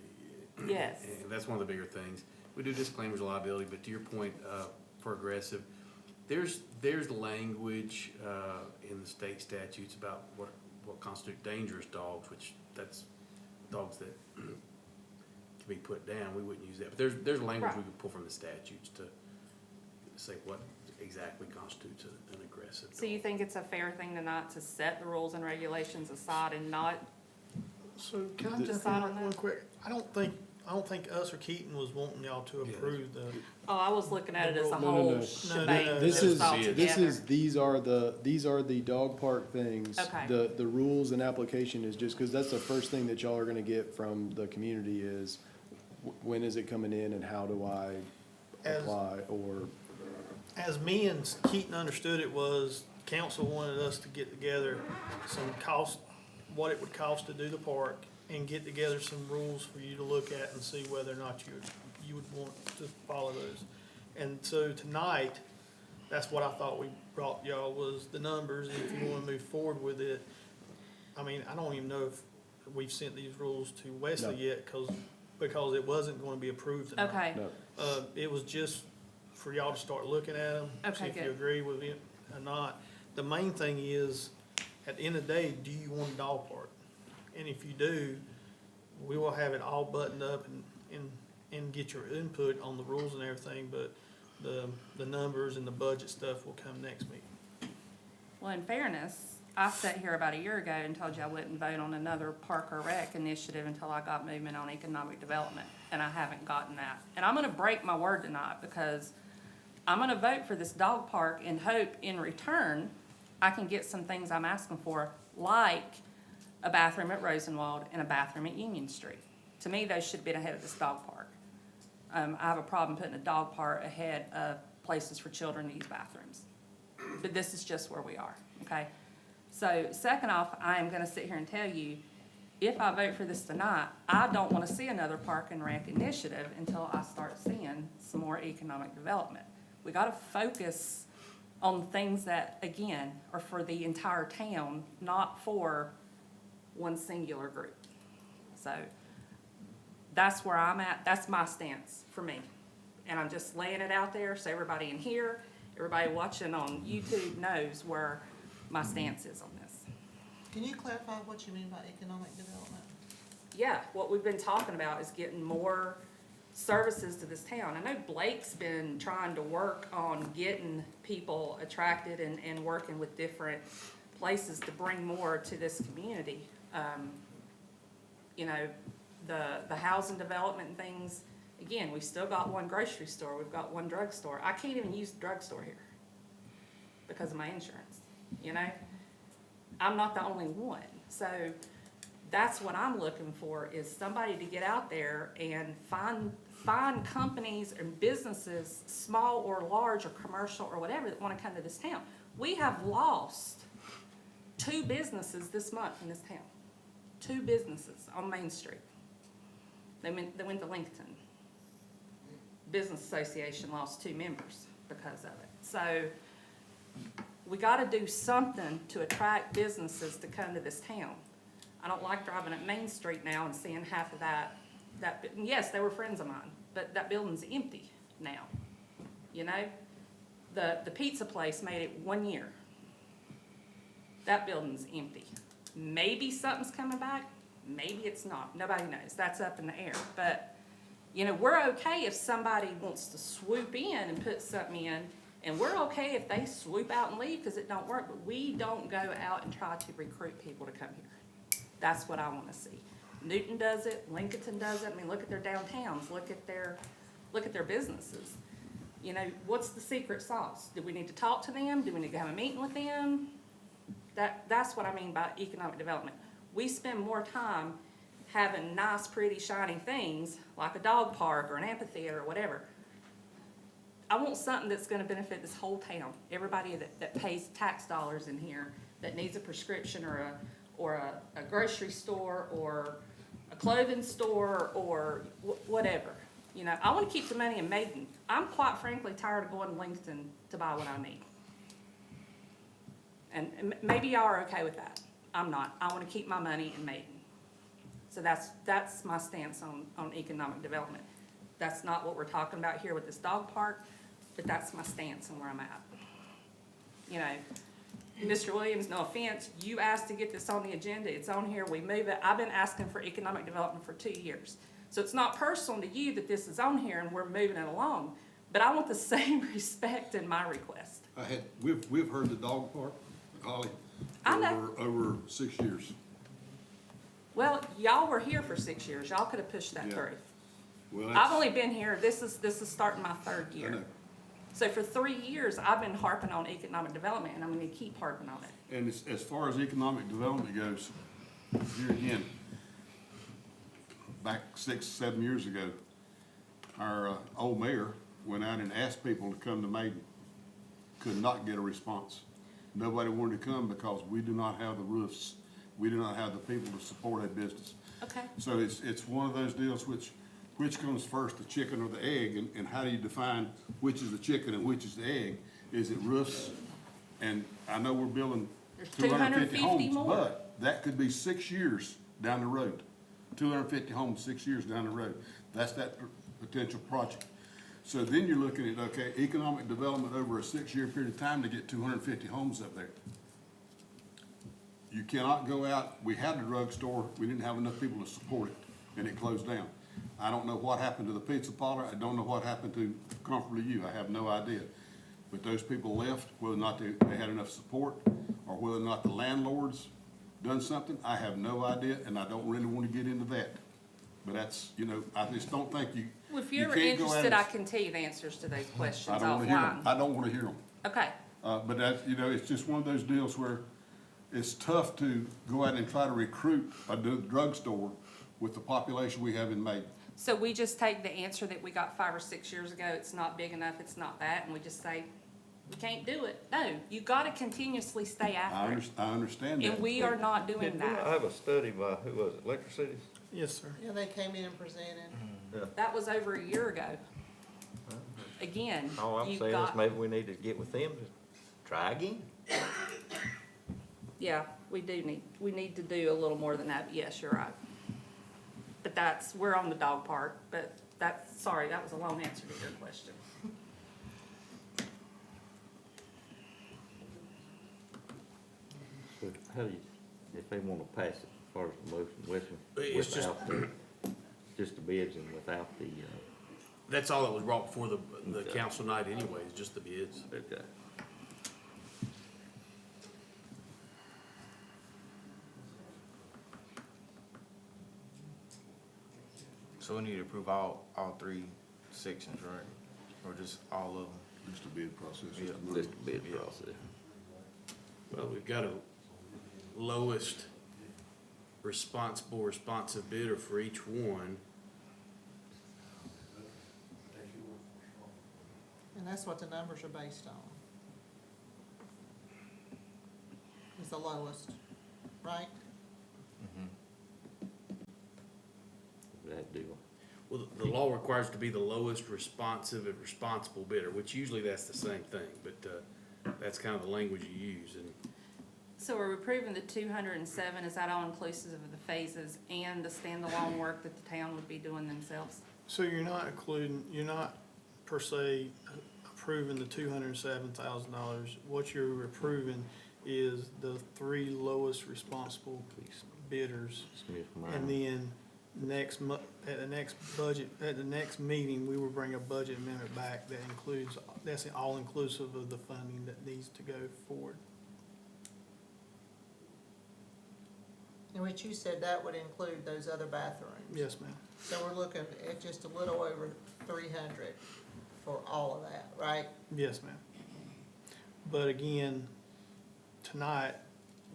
yes, And that's one of the bigger things. We do disclaimers of liability, but to your point, for aggressive, there's language, in the state statutes about what constitute dangerous dogs, which that's dogs that can be put down. We wouldn't use that, but there's language we Right. could pull from the statutes to say what exactly constitutes an aggressive dog. so you think it's a fair thing tonight to set the rules and regulations aside and not, So can I jump in Decide on real that? quick? I don't think us or Keaton was wanting y'all to approve the, oh, I was looking at it as a No, no, whole no. shebang. No, This that was is, all this together. is, these are the dog park things. Okay. The rules and application is just, cause that's the first thing that y'all are gonna get from the community is, when is it coming in and how do I As- apply, or, as me and Keaton understood it was, council wanted us to get together some cost, what it would cost to do the park, and get together some rules for you to look at and see whether or not you would want to follow those. And so tonight, that's what I thought we brought y'all, was the numbers, if you wanna move forward with it. I mean, I don't even know if we've sent these rules to Wesley No. yet, because it wasn't gonna be approved tonight. Okay, no. It was just for y'all to start looking at them, see Okay, if you good. agree with it or not. The main thing is, at the end of the day, do you want a dog park? And if you do, we will have it all buttoned up and get your input on the rules and everything, but the numbers and the budget stuff will come next meeting. well, in fairness, I sat here about a year ago and told you I wouldn't vote on another park or rec initiative until I got movement on economic development, and I haven't gotten that. And I'm gonna break my word tonight, because I'm gonna vote for this dog park and hope in return I can get some things I'm asking for, like a bathroom at Rosenwald and a bathroom at Union Street. To me, those should have been ahead of this dog park. I have a problem putting a dog park ahead of places for children to use bathrooms. But this is just where we are, okay? So second off, I am gonna sit here and tell you, if I vote for this tonight, I don't wanna see another park and rec initiative until I start seeing some more economic development. We gotta focus on things that, again, are for the entire town, not for one singular group. So that's where I'm at, that's my stance for me. And I'm just laying it out there so everybody in here, everybody watching on YouTube knows where my stance is on this. Can you clarify what you mean by economic development? Yeah, what we've been talking about is getting more services to this town. I know Blake's been trying to work on getting people attracted and working with different places to bring more to this community. You know, the housing development and things, again, we've still got one grocery store, we've got one drugstore. I can't even use the drugstore here because of my insurance, you know? I'm not the only one. So that's what I'm looking for, is somebody to get out there and find companies and businesses, small or large or commercial or whatever, that wanna come to this town. We have lost 2 businesses this month in this town. 2 businesses on Main Street. They went to Lincoln. Business Association lost 2 members because of it. So we gotta do something to attract businesses to come to this town. I don't like driving up Main Street now and seeing half of that, yes, they were friends of mine, but that building's empty now. You know, the pizza place made it 1 year. That building's empty. Maybe something's coming back, maybe it's not, nobody knows, that's up in the air. But You know, we're okay if somebody wants to swoop in and put something in, and we're okay if they swoop out and leave because it don't work, but we don't go out and try to recruit people to come here. That's what I wanna see. Newton does it, Lincoln does it, I mean, look at their downtowns, look at their businesses. You know, what's the secret sauce? Do we need to talk to them? Do we need to have a meeting with them? That's what I mean by economic development. We spend more time having nice, pretty, shiny things, like a dog park or an amphitheater or whatever. I want something that's gonna benefit this whole town, everybody that pays tax dollars in here, that needs a prescription or a grocery store or a clothing store or whatever. You know, I wanna keep the money in Maiden. I'm quite frankly tired of going to Langston to buy what I need. And maybe y'all are okay with that. I'm not. I wanna keep my money in Maiden. So that's my stance on economic development. That's not what we're talking about here with this dog park, but that's my stance on where I'm at. You know, Mr. Williams, no offense, you asked to get this on the agenda, it's on here, we move it. I've been asking for economic development for 2 years. So it's not personal to you that this is on here and we're moving it along, but I want the same respect in my request. We've heard the dog park, Holly, I know. over 6 years. Well, y'all were here for 6 years, y'all could have pushed that Yeah. through. Well, I've that's- only been here, this is starting my 3rd I year. know. So for 3 years, I've been harping on economic development, and I'm gonna keep harping on it. And as far as economic development goes, here again, back 6, 7 years ago, our old mayor went out and asked people to come to Maiden. Could not get a response. Nobody wanted to come because we do not have the roofs. We do not have the people to support a business. Okay. So it's one of those deals which comes first, the chicken or the egg, and how do you define which is the chicken and which is the egg? Is it roofs? And I know we're building There's 250 250 homes, more. but that could be 6 years down the road. 250 homes, 6 years down the road. That's that potential project. So then you're looking at, okay, economic development over a 6-year period of time to get 250 homes up there. You cannot go out, we had a drugstore, we didn't have enough people to support it, and it closed down. I don't know what happened to the pizza parlor, I don't know what happened to Comfortably You, I have no idea. But those people left, whether or not they had enough support, or whether or not the landlords done something, I have no idea, and I don't really want to get into that. But that's, you know, I just don't think you. Well, if you you're can't go out interested, and- I can tell you the answers to those questions I don't want to hear them, offline. I don't want to hear them. Okay, But that's, you know, it's just one of those deals where it's tough to go out and try to recruit a drugstore with the population we have in Maiden. so we just take the answer that we got 5 or 6 years ago, it's not big enough, it's not that, and we just say, we can't do it. No, you gotta continuously stay after it. I understand that. And we are not doing Did we not that. have a study by, who was it, Electricity? Yes, sir. Yeah, they came in and presented. That was over a year ago. Again, All I'm you've saying is got, maybe we need to get with them to try again. yeah, we need to do a little more than that, but yes, you're right. But we're on the dog park, but sorry, that was a long answer to your question. So how do you, if they wanna pass it as far as the motion, It's just- without the, just the bids and without the, That's all that was brought before the council night anyways, just the bids. okay. So we need to approve all 3 sections, right? Or just all of them? Just a bid process. Yeah. Just the bid process. Well, we've got a lowest responsive bidder for each one. And that's what the numbers are based on. It's the lowest, right? That deal. Well, the law requires it to be the lowest responsive and responsible bidder, which usually that's the same thing, but, that's kind of the language you use, and So we're approving the 207, is that all inclusive of the phases and the standalone work that the town would be doing themselves? So you're not per se approving the $207,000. What you're approving is the 3 lowest responsible bidders. Smith And Mine. then at the next budget, at the next meeting, we will bring a budget amendment back that includes, that's all inclusive of the funding that needs to go forward. In which you said that would include those other bathrooms. Yes, ma'am. So we're looking at just a little over 300 for all of that, right? Yes, ma'am. But again, tonight,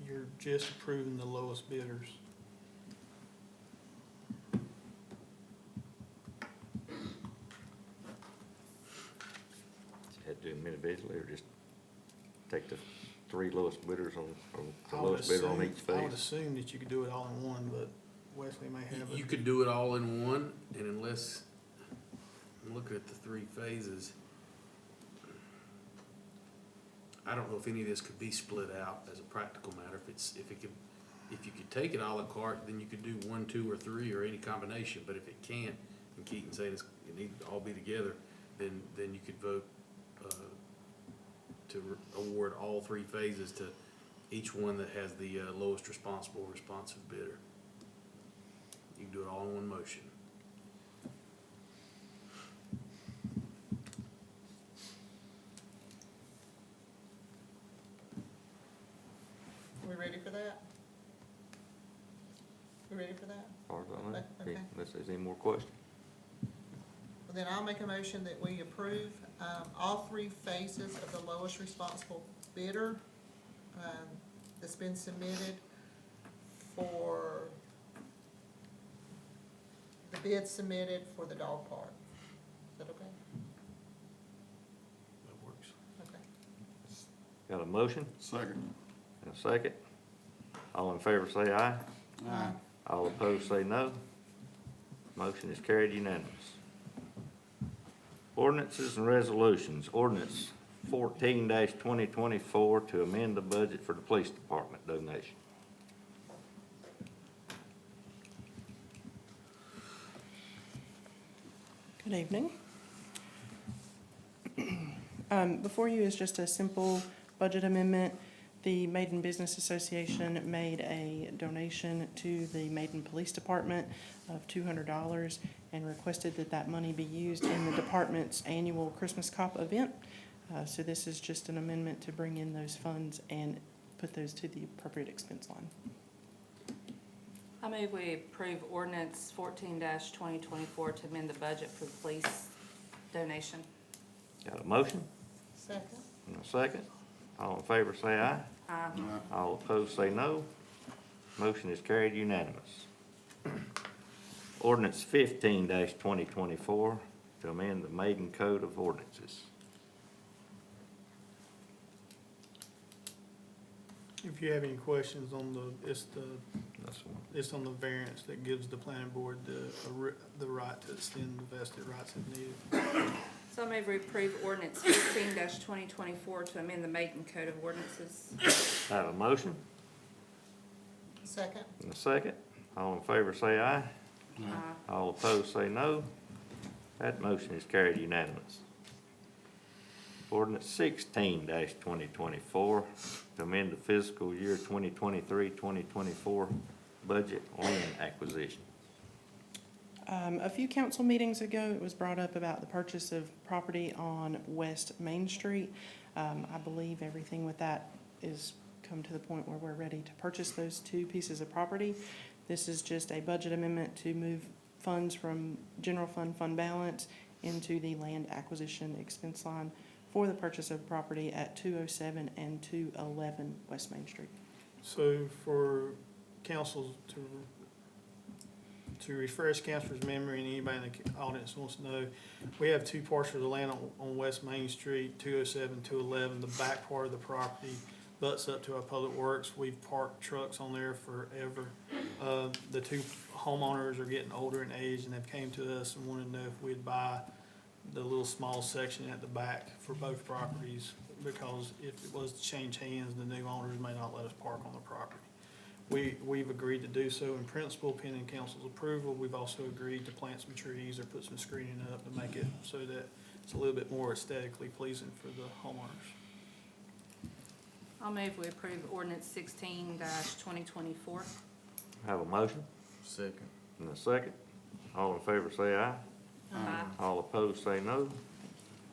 you're just approving the lowest bidders. Had to do them individually or just take the three lowest bidders on, or the I would lowest bidder on assume- each I would phase? assume that you could do it all in one, but Wesley may have it. You could do it all in one, and unless, I'm looking at the three phases, I don't know if any of this could be split out as a practical matter. If you could take it à la carte, then you could do 1, 2, or 3, or any combination. But if it can't, and Keaton's saying it needs to all be together, then you could vote to award all three phases to each one that has the lowest responsive bidder. You can do it all in one motion. We ready for that? We ready for that? Or, I don't know. Okay. Unless there's any more questions. Well, then I'll make a motion that we approve, all three phases of the lowest responsible bidder, that's been submitted for the bid submitted for the dog park. Is that okay? That works. Okay. Got a motion Second. and a second. All in favor say aye. Aye. All opposed say no. Motion is carried unanimous. Ordinances and resolutions. Ordinance 14-2024 to amend the budget for the police department donation. Good evening. Before you is just a simple budget amendment. The Maiden Business Association made a donation to the Maiden Police Department of $200 and requested that that money be used in the department's annual Christmas Cop event. So this is just an amendment to bring in those funds and put those to the appropriate expense line. I move we approve ordinance 14-2024 to amend the budget for the police donation. Got a motion Second? and a second. All in favor say aye. Aye. All opposed say no. Motion is carried unanimous. Ordinance 15-2024 to amend the Maiden Code of Ordinances. If you have any questions on That's one. it's on the variance that gives the planning board the right to extend the vested rights if needed. So I move we approve ordinance 15-2024 to amend the Maiden Code of Ordinances. Have a motion Second? and a second. All in favor say aye. Aye. All opposed say no. That motion is carried unanimous. Ordinance 16-2024 to amend the fiscal year 2023-2024 budget land acquisition. A few council meetings ago, it was brought up about the purchase of property on West Main Street. I believe everything with that is come to the point where we're ready to purchase those two pieces of property. This is just a budget amendment to move funds from general fund balance into the land acquisition expense line for the purchase of property at 207 and 211 West Main Street. So for council to refresh council's memory and anybody in the audience wants to know, we have two parcels of land on West Main Street, 207, 211. The back part of the property butts up to our public works. We've parked trucks on there forever. The two homeowners are getting older in age and they've came to us and wanted to know if we'd buy the little small section at the back for both properties, because if it was to change hands, the new owners may not let us park on the property. We've agreed to do so in principle pending council's approval. We've also agreed to plant some trees or put some screening up to make it so that it's a little bit more aesthetically pleasing for the homeowners. I'll move we approve ordinance 16-2024. Have a motion Second. and a second. All in favor say aye. Aye. All opposed say no.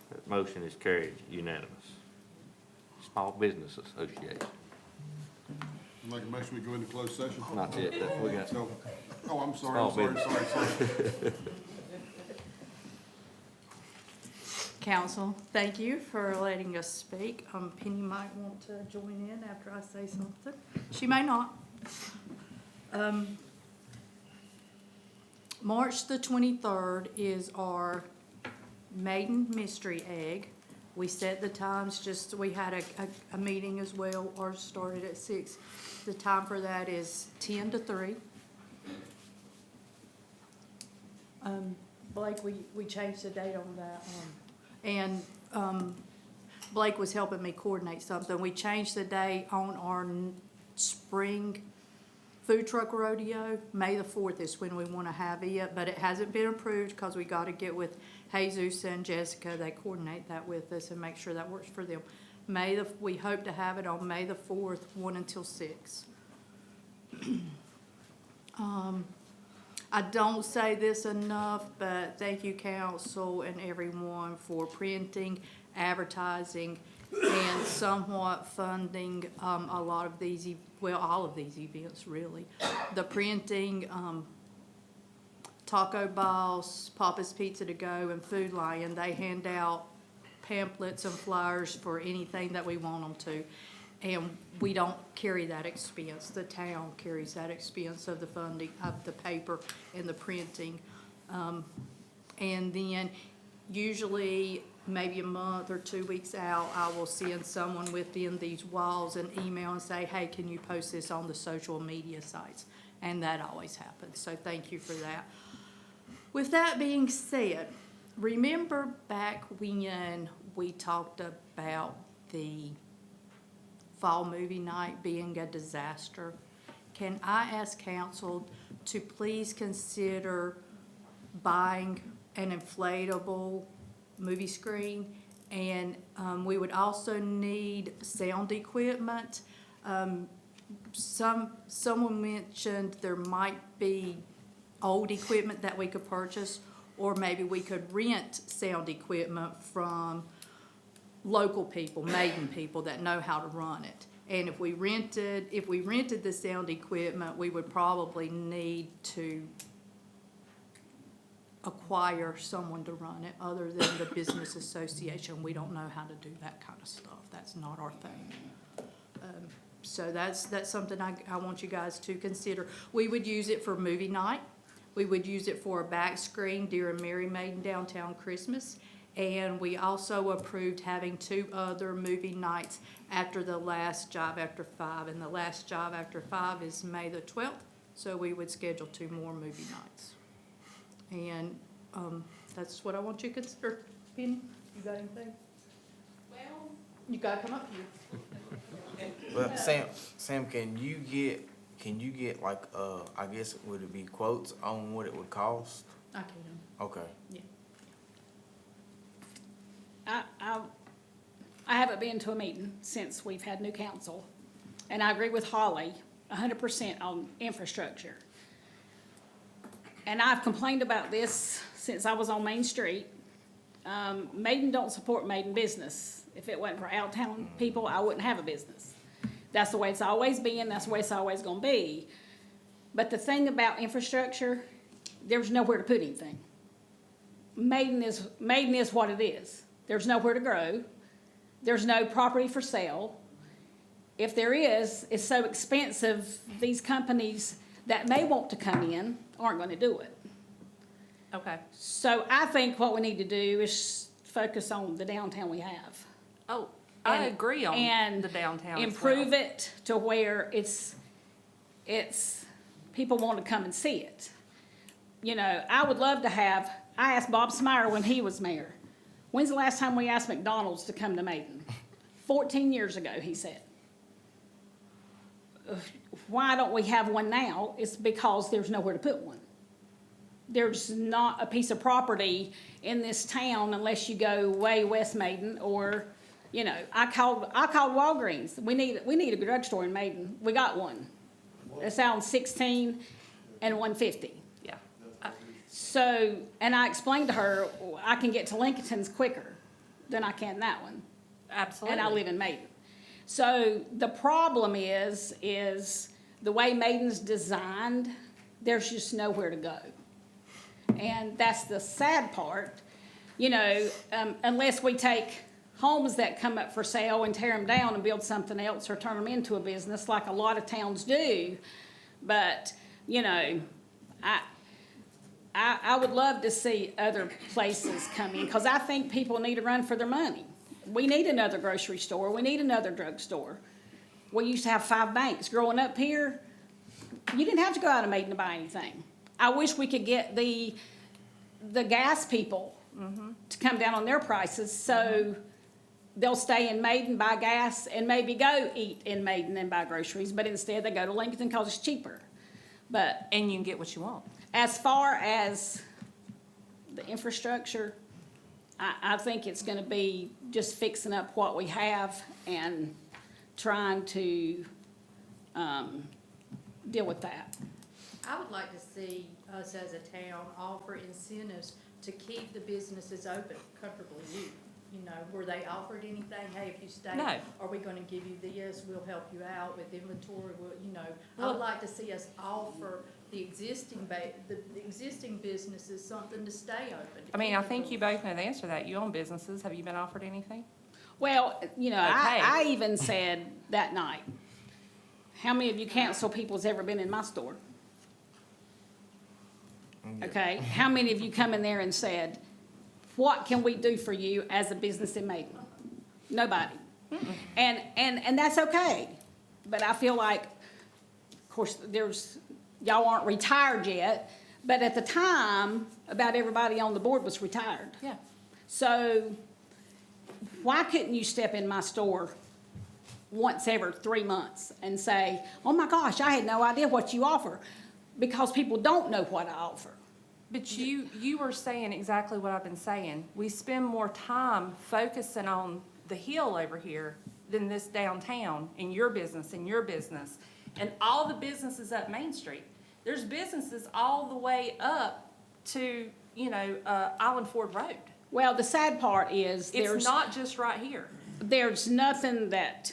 That motion is carried unanimous. Small Business Association. Make a motion, we go into closed session. Not yet, we got, So, oh, I'm Small sorry. business. Council, thank you for letting us speak. Penny might want to join in after I say something. She may not. March the 23rd is our Maiden Mystery Egg. We set the times, we had a meeting as well, ours started at 6. The time for that is 10 to 3. Blake, we changed the date on that. And Blake was helping me coordinate something. We changed the date on our spring food truck rodeo. May the 4th is when we want to have it, but it hasn't been approved because we got to get with Jesus and Jessica. They coordinate that with us and make sure that works for them. We hope to have it on May the 4th, 1 until 6. I don't say this enough, but thank you, council and everyone, for printing, advertising, and somewhat funding a lot of these, all of these events, really. The printing, Taco Boss, Papa's Pizza to Go, and Food Lion, they hand out pamphlets and flyers for anything that we want them to. And we don't carry that expense. The town carries that expense of the funding of the paper and the printing. And then usually maybe a month or 2 weeks out, I will send someone within these walls an email and say, hey, can you post this on the social media sites? And that always happens. So thank you for that. With that being said, remember back when we talked about the fall movie night being a disaster? Can I ask council to please consider buying an inflatable movie screen? And we would also need sound equipment. Someone mentioned there might be old equipment that we could purchase, or maybe we could rent sound equipment from local people, Maiden people that know how to run it. And if we rented the sound equipment, we would probably need to acquire someone to run it other than the business association. We don't know how to do that kind of stuff. That's not our thing. So that's something I want you guys to consider. We would use it for movie night. We would use it for a back screen during Merry Maiden Downtown Christmas. And we also approved having 2 other movie nights after the last Jive After 5. And the last Jive After 5 is May the 12th. So we would schedule 2 more movie nights. And that's what I want you to consider. Penny, you got anything? Well, You gotta come up here. Well, Sam, can you get like, I guess, would it be quotes on what it would cost? I can. Okay. Yeah. I haven't been to a meeting since we've had new council, and I agree with Holly 100% on infrastructure. And I've complained about this since I was on Main Street. Maiden don't support Maiden business. If it wasn't for out-of-town people, I wouldn't have a business. That's the way it's always been, that's the way it's always gonna be. But the thing about infrastructure, there's nowhere to put anything. Maiden is what it is. There's nowhere to grow. There's no property for sale. If there is, it's so expensive, these companies that may want to come in aren't gonna do it. Okay. So I think what we need to do is focus on the downtown we have. Oh, I And- agree on and the downtown as improve well. it to where it's, people want to come and see it. You know, I would love to have, I asked Bob Smyer when he was mayor, when's the last time we asked McDonald's to come to Maiden? 14 years ago, he said. Why don't we have one now? It's because there's nowhere to put one. There's not a piece of property in this town unless you go way west Maiden or, you know, I called Walgreens. We need a drugstore in Maiden. We got one. It's out on 16 and 150. Yeah. So, and I explained to her, I can get to Lincoln's quicker than I can that one. Absolutely. And I live in Maiden. So the problem is the way Maiden's designed, there's just nowhere to go. And that's the sad part, you know, unless we take homes that come up for sale and tear them down and build something else or turn them into a business like a lot of towns do. But, you know, I would love to see other places come in, because I think people need to run for their money. We need another grocery store. We need another drugstore. We used to have 5 banks. Growing up here, you didn't have to go out of Maiden to buy anything. I wish we could get the gas people to come down on their prices, so they'll stay in Maiden, buy gas, and maybe go eat in Maiden and buy groceries, but instead they go to Lincoln because it's cheaper. But And you can get what you want. as far as the infrastructure, I think it's gonna be just fixing up what we have and trying to, deal with that. I would like to see us as a town offer incentives to keep the businesses open comfortably. You know, were they offered anything? Hey, if you stay, No. are we gonna give you this? We'll help you out with inventory. You know, I Well- would like to see us offer the existing the existing businesses something to stay open. I mean, I think you both know the answer to that. You own businesses. Have you been offered anything? Well, you know, Okay. I even said that night, how many of you cancel people has ever been in my store? Okay, how many of you come in there and said, what can we do for you as a business in Maiden? Nobody. And that's okay, but I feel like, of course, y'all aren't retired yet, but at the time, about everybody on the board was retired. Yeah. So why couldn't you step in my store once every 3 months and say, oh my gosh, I had no idea what you offer? Because people don't know what I offer. But you were saying exactly what I've been saying. We spend more time focusing on the hill over here than this downtown in your business, and all the businesses up Main Street. There's businesses all the way up to, you know, Island Ford Road. Well, the sad part is It's not just right here. there's nothing that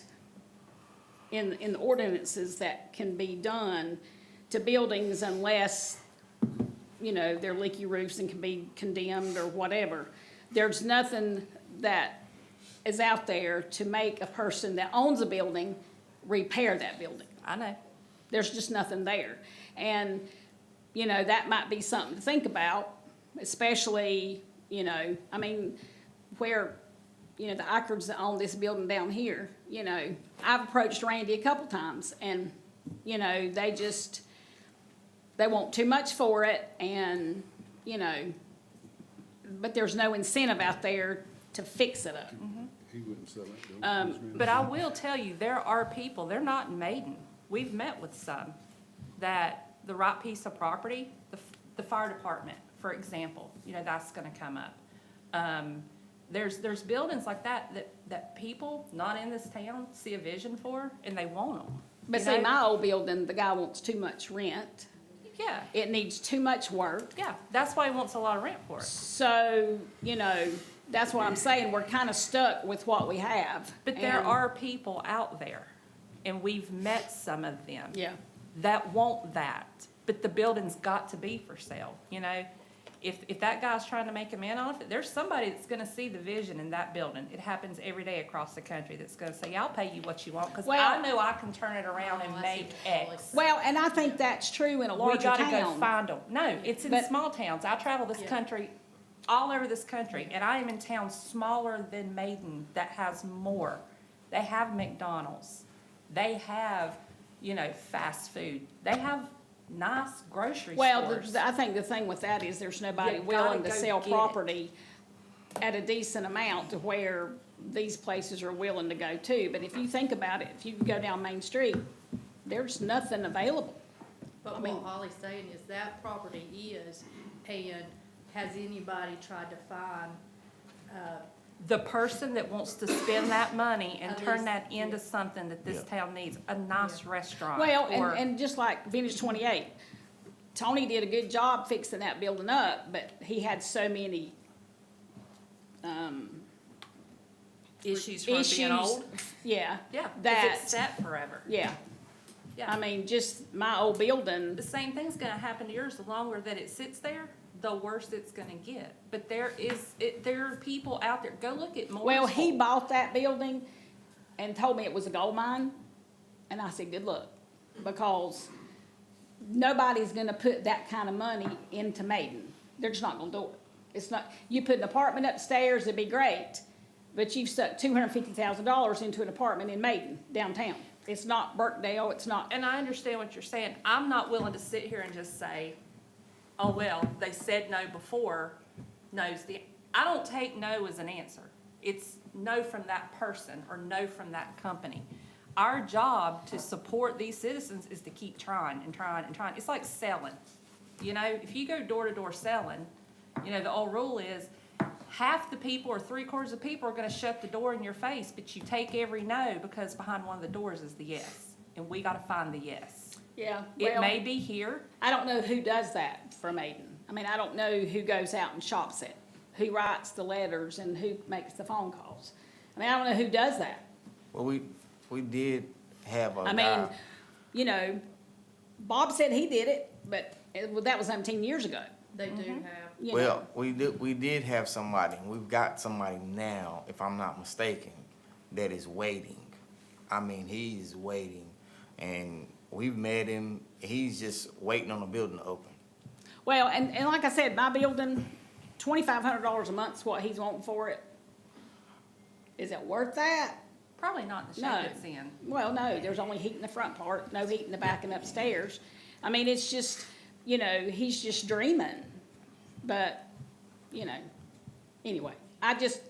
in the ordinances that can be done to buildings unless, you know, they're leaky roofs and can be condemned or whatever. There's nothing that is out there to make a person that owns a building repair that building. I know. There's just nothing there. And, you know, that might be something to think about, especially, you know, I mean, where, you know, the Ichards that own this building down here, you know, I've approached Randy a couple times and, you know, they want too much for it and, you know, but there's no incentive out there to fix it up. He wouldn't sell it. But I will tell you, there are people, they're not in Maiden. We've met with some that the right piece of property, the fire department, for example, you know, that's gonna come up. There's buildings like that people not in this town see a vision for and they want them. But see, my old building, the guy wants too much rent. Yeah, It needs too much work. yeah, that's why he wants a lot of rent for it. So, you know, that's what I'm saying. We're kind of stuck with what we have. But there And- are people out there, and we've met some of them. Yeah. That want that, but the building's got to be for sale, you know? If that guy's trying to make a man off it, there's somebody that's gonna see the vision in that building. It happens every day across the country that's gonna say, I'll pay you what you want, cause Well- I know I can turn it around and I see make that. X. Well, and I think that's true in a We larger gotta go town. find them. No, it's in But- small towns. I travel this Yeah. country, all over this country, and I am in towns smaller than Maiden that has more. They have McDonald's. They have, you know, fast food. They have nice grocery Well, stores. I think the thing with that is there's nobody You gotta willing to go sell get it. property at a decent amount to where these places are willing to go to. But if you think about it, if you go down Main Street, there's nothing available. But what Holly's saying is that property is, and has anybody tried to find, The person that wants to spend that money and At turn least- that into something that this town needs, a nice restaurant. Well, or- and just like Vintage 28, Tony did a good job fixing that building up, but he had so many, Issues from issues. being old. Yeah. Yeah, 'cause That, it's sat forever. yeah. Yeah. I mean, just my old building, The same thing's gonna happen to yours. The longer that it sits there, the worse it's gonna get. But there are people out there, go look at Moore's. well, he bought that building and told me it was a gold mine. And I said, good luck, because nobody's gonna put that kind of money into Maiden. They're just not gonna do it. It's not, you put an apartment upstairs, it'd be great, but you've stuck $250,000 into an apartment in Maiden, downtown. It's not Burkdale, it's not, And I understand what you're saying. I'm not willing to sit here and just say, oh, well, they said no before, I don't take no as an answer. It's no from that person or no from that company. Our job to support these citizens is to keep trying and trying and trying. It's like selling. You know, if you go door to door selling, you know, the old rule is half the people or 3/4 of people are gonna shut the door in your face, but you take every no because behind one of the doors is the yes. And we gotta find the yes. yeah. It well, may be here. I don't know who does that for Maiden. I mean, I don't know who goes out and shops it, who writes the letters and who makes the phone calls. I mean, I don't know who does that. Well, we did have a I guy. mean, you know, Bob said he did it, but that was 17 years ago. They do have. You Well, know. we did have somebody, and we've got somebody now, if I'm not mistaken, that is waiting. I mean, he's waiting, and we've met him, he's just waiting on the building to open. Well, and like I said, my building, $2,500 a month's what he's wanting for it. Is it worth that? Probably not in the No. shape it's in. Well, no, there's only heat in the front part, no heat in the back and upstairs. I mean, it's just, you know, he's just dreaming. But, you know, anyway, I just,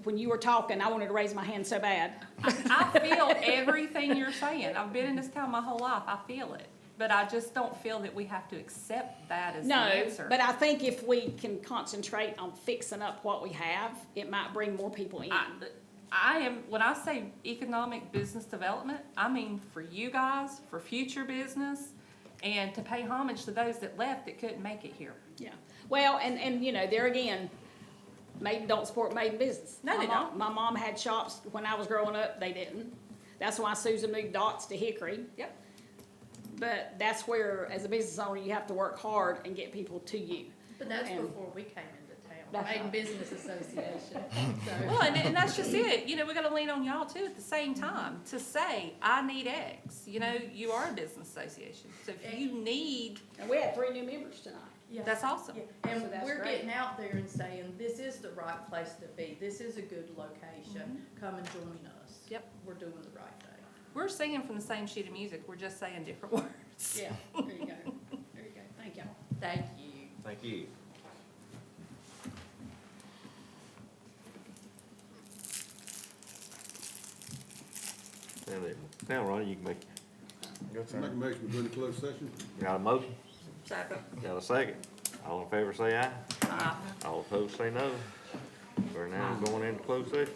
when you were talking, I wanted to raise my hand so bad. I feel everything you're saying. I've been in this town my whole life. I feel it. But I just don't feel that we have to accept that as the No, answer. but I think if we can concentrate on fixing up what we have, it might bring more people in. When I say economic business development, I mean for you guys, for future business, and to pay homage to those that left that couldn't make it here. Yeah, well, and, you know, there again, Maiden don't support Maiden business. No, they don't. My mom had shops when I was growing up, they didn't. That's why Susan moved Dots to Hickory. Yep. But that's where, as a business owner, you have to work hard and get people to you. But that's And- before we came into town, That's Maiden right. Business Association, so. Well, and that's just it. You know, we gotta lean on y'all too at the same time to say, I need X. You know, you are a business association. So if you need, And we had 3 new members tonight. Yeah. that's awesome. Yeah, And So that's we're great. getting out there and saying, this is the right place to be, this is a good location, come and join us. Yep. We're doing the right thing. We're singing from the same sheet of music. We're just saying different words. Yeah, there you go. There you go. Thank y'all. Thank you. Thank you. Now, Ronnie, you can make, Make a motion to go into closed session. got a motion? Second. Got a second? All in favor say aye. Aye. All opposed say no. We're now going into closed session.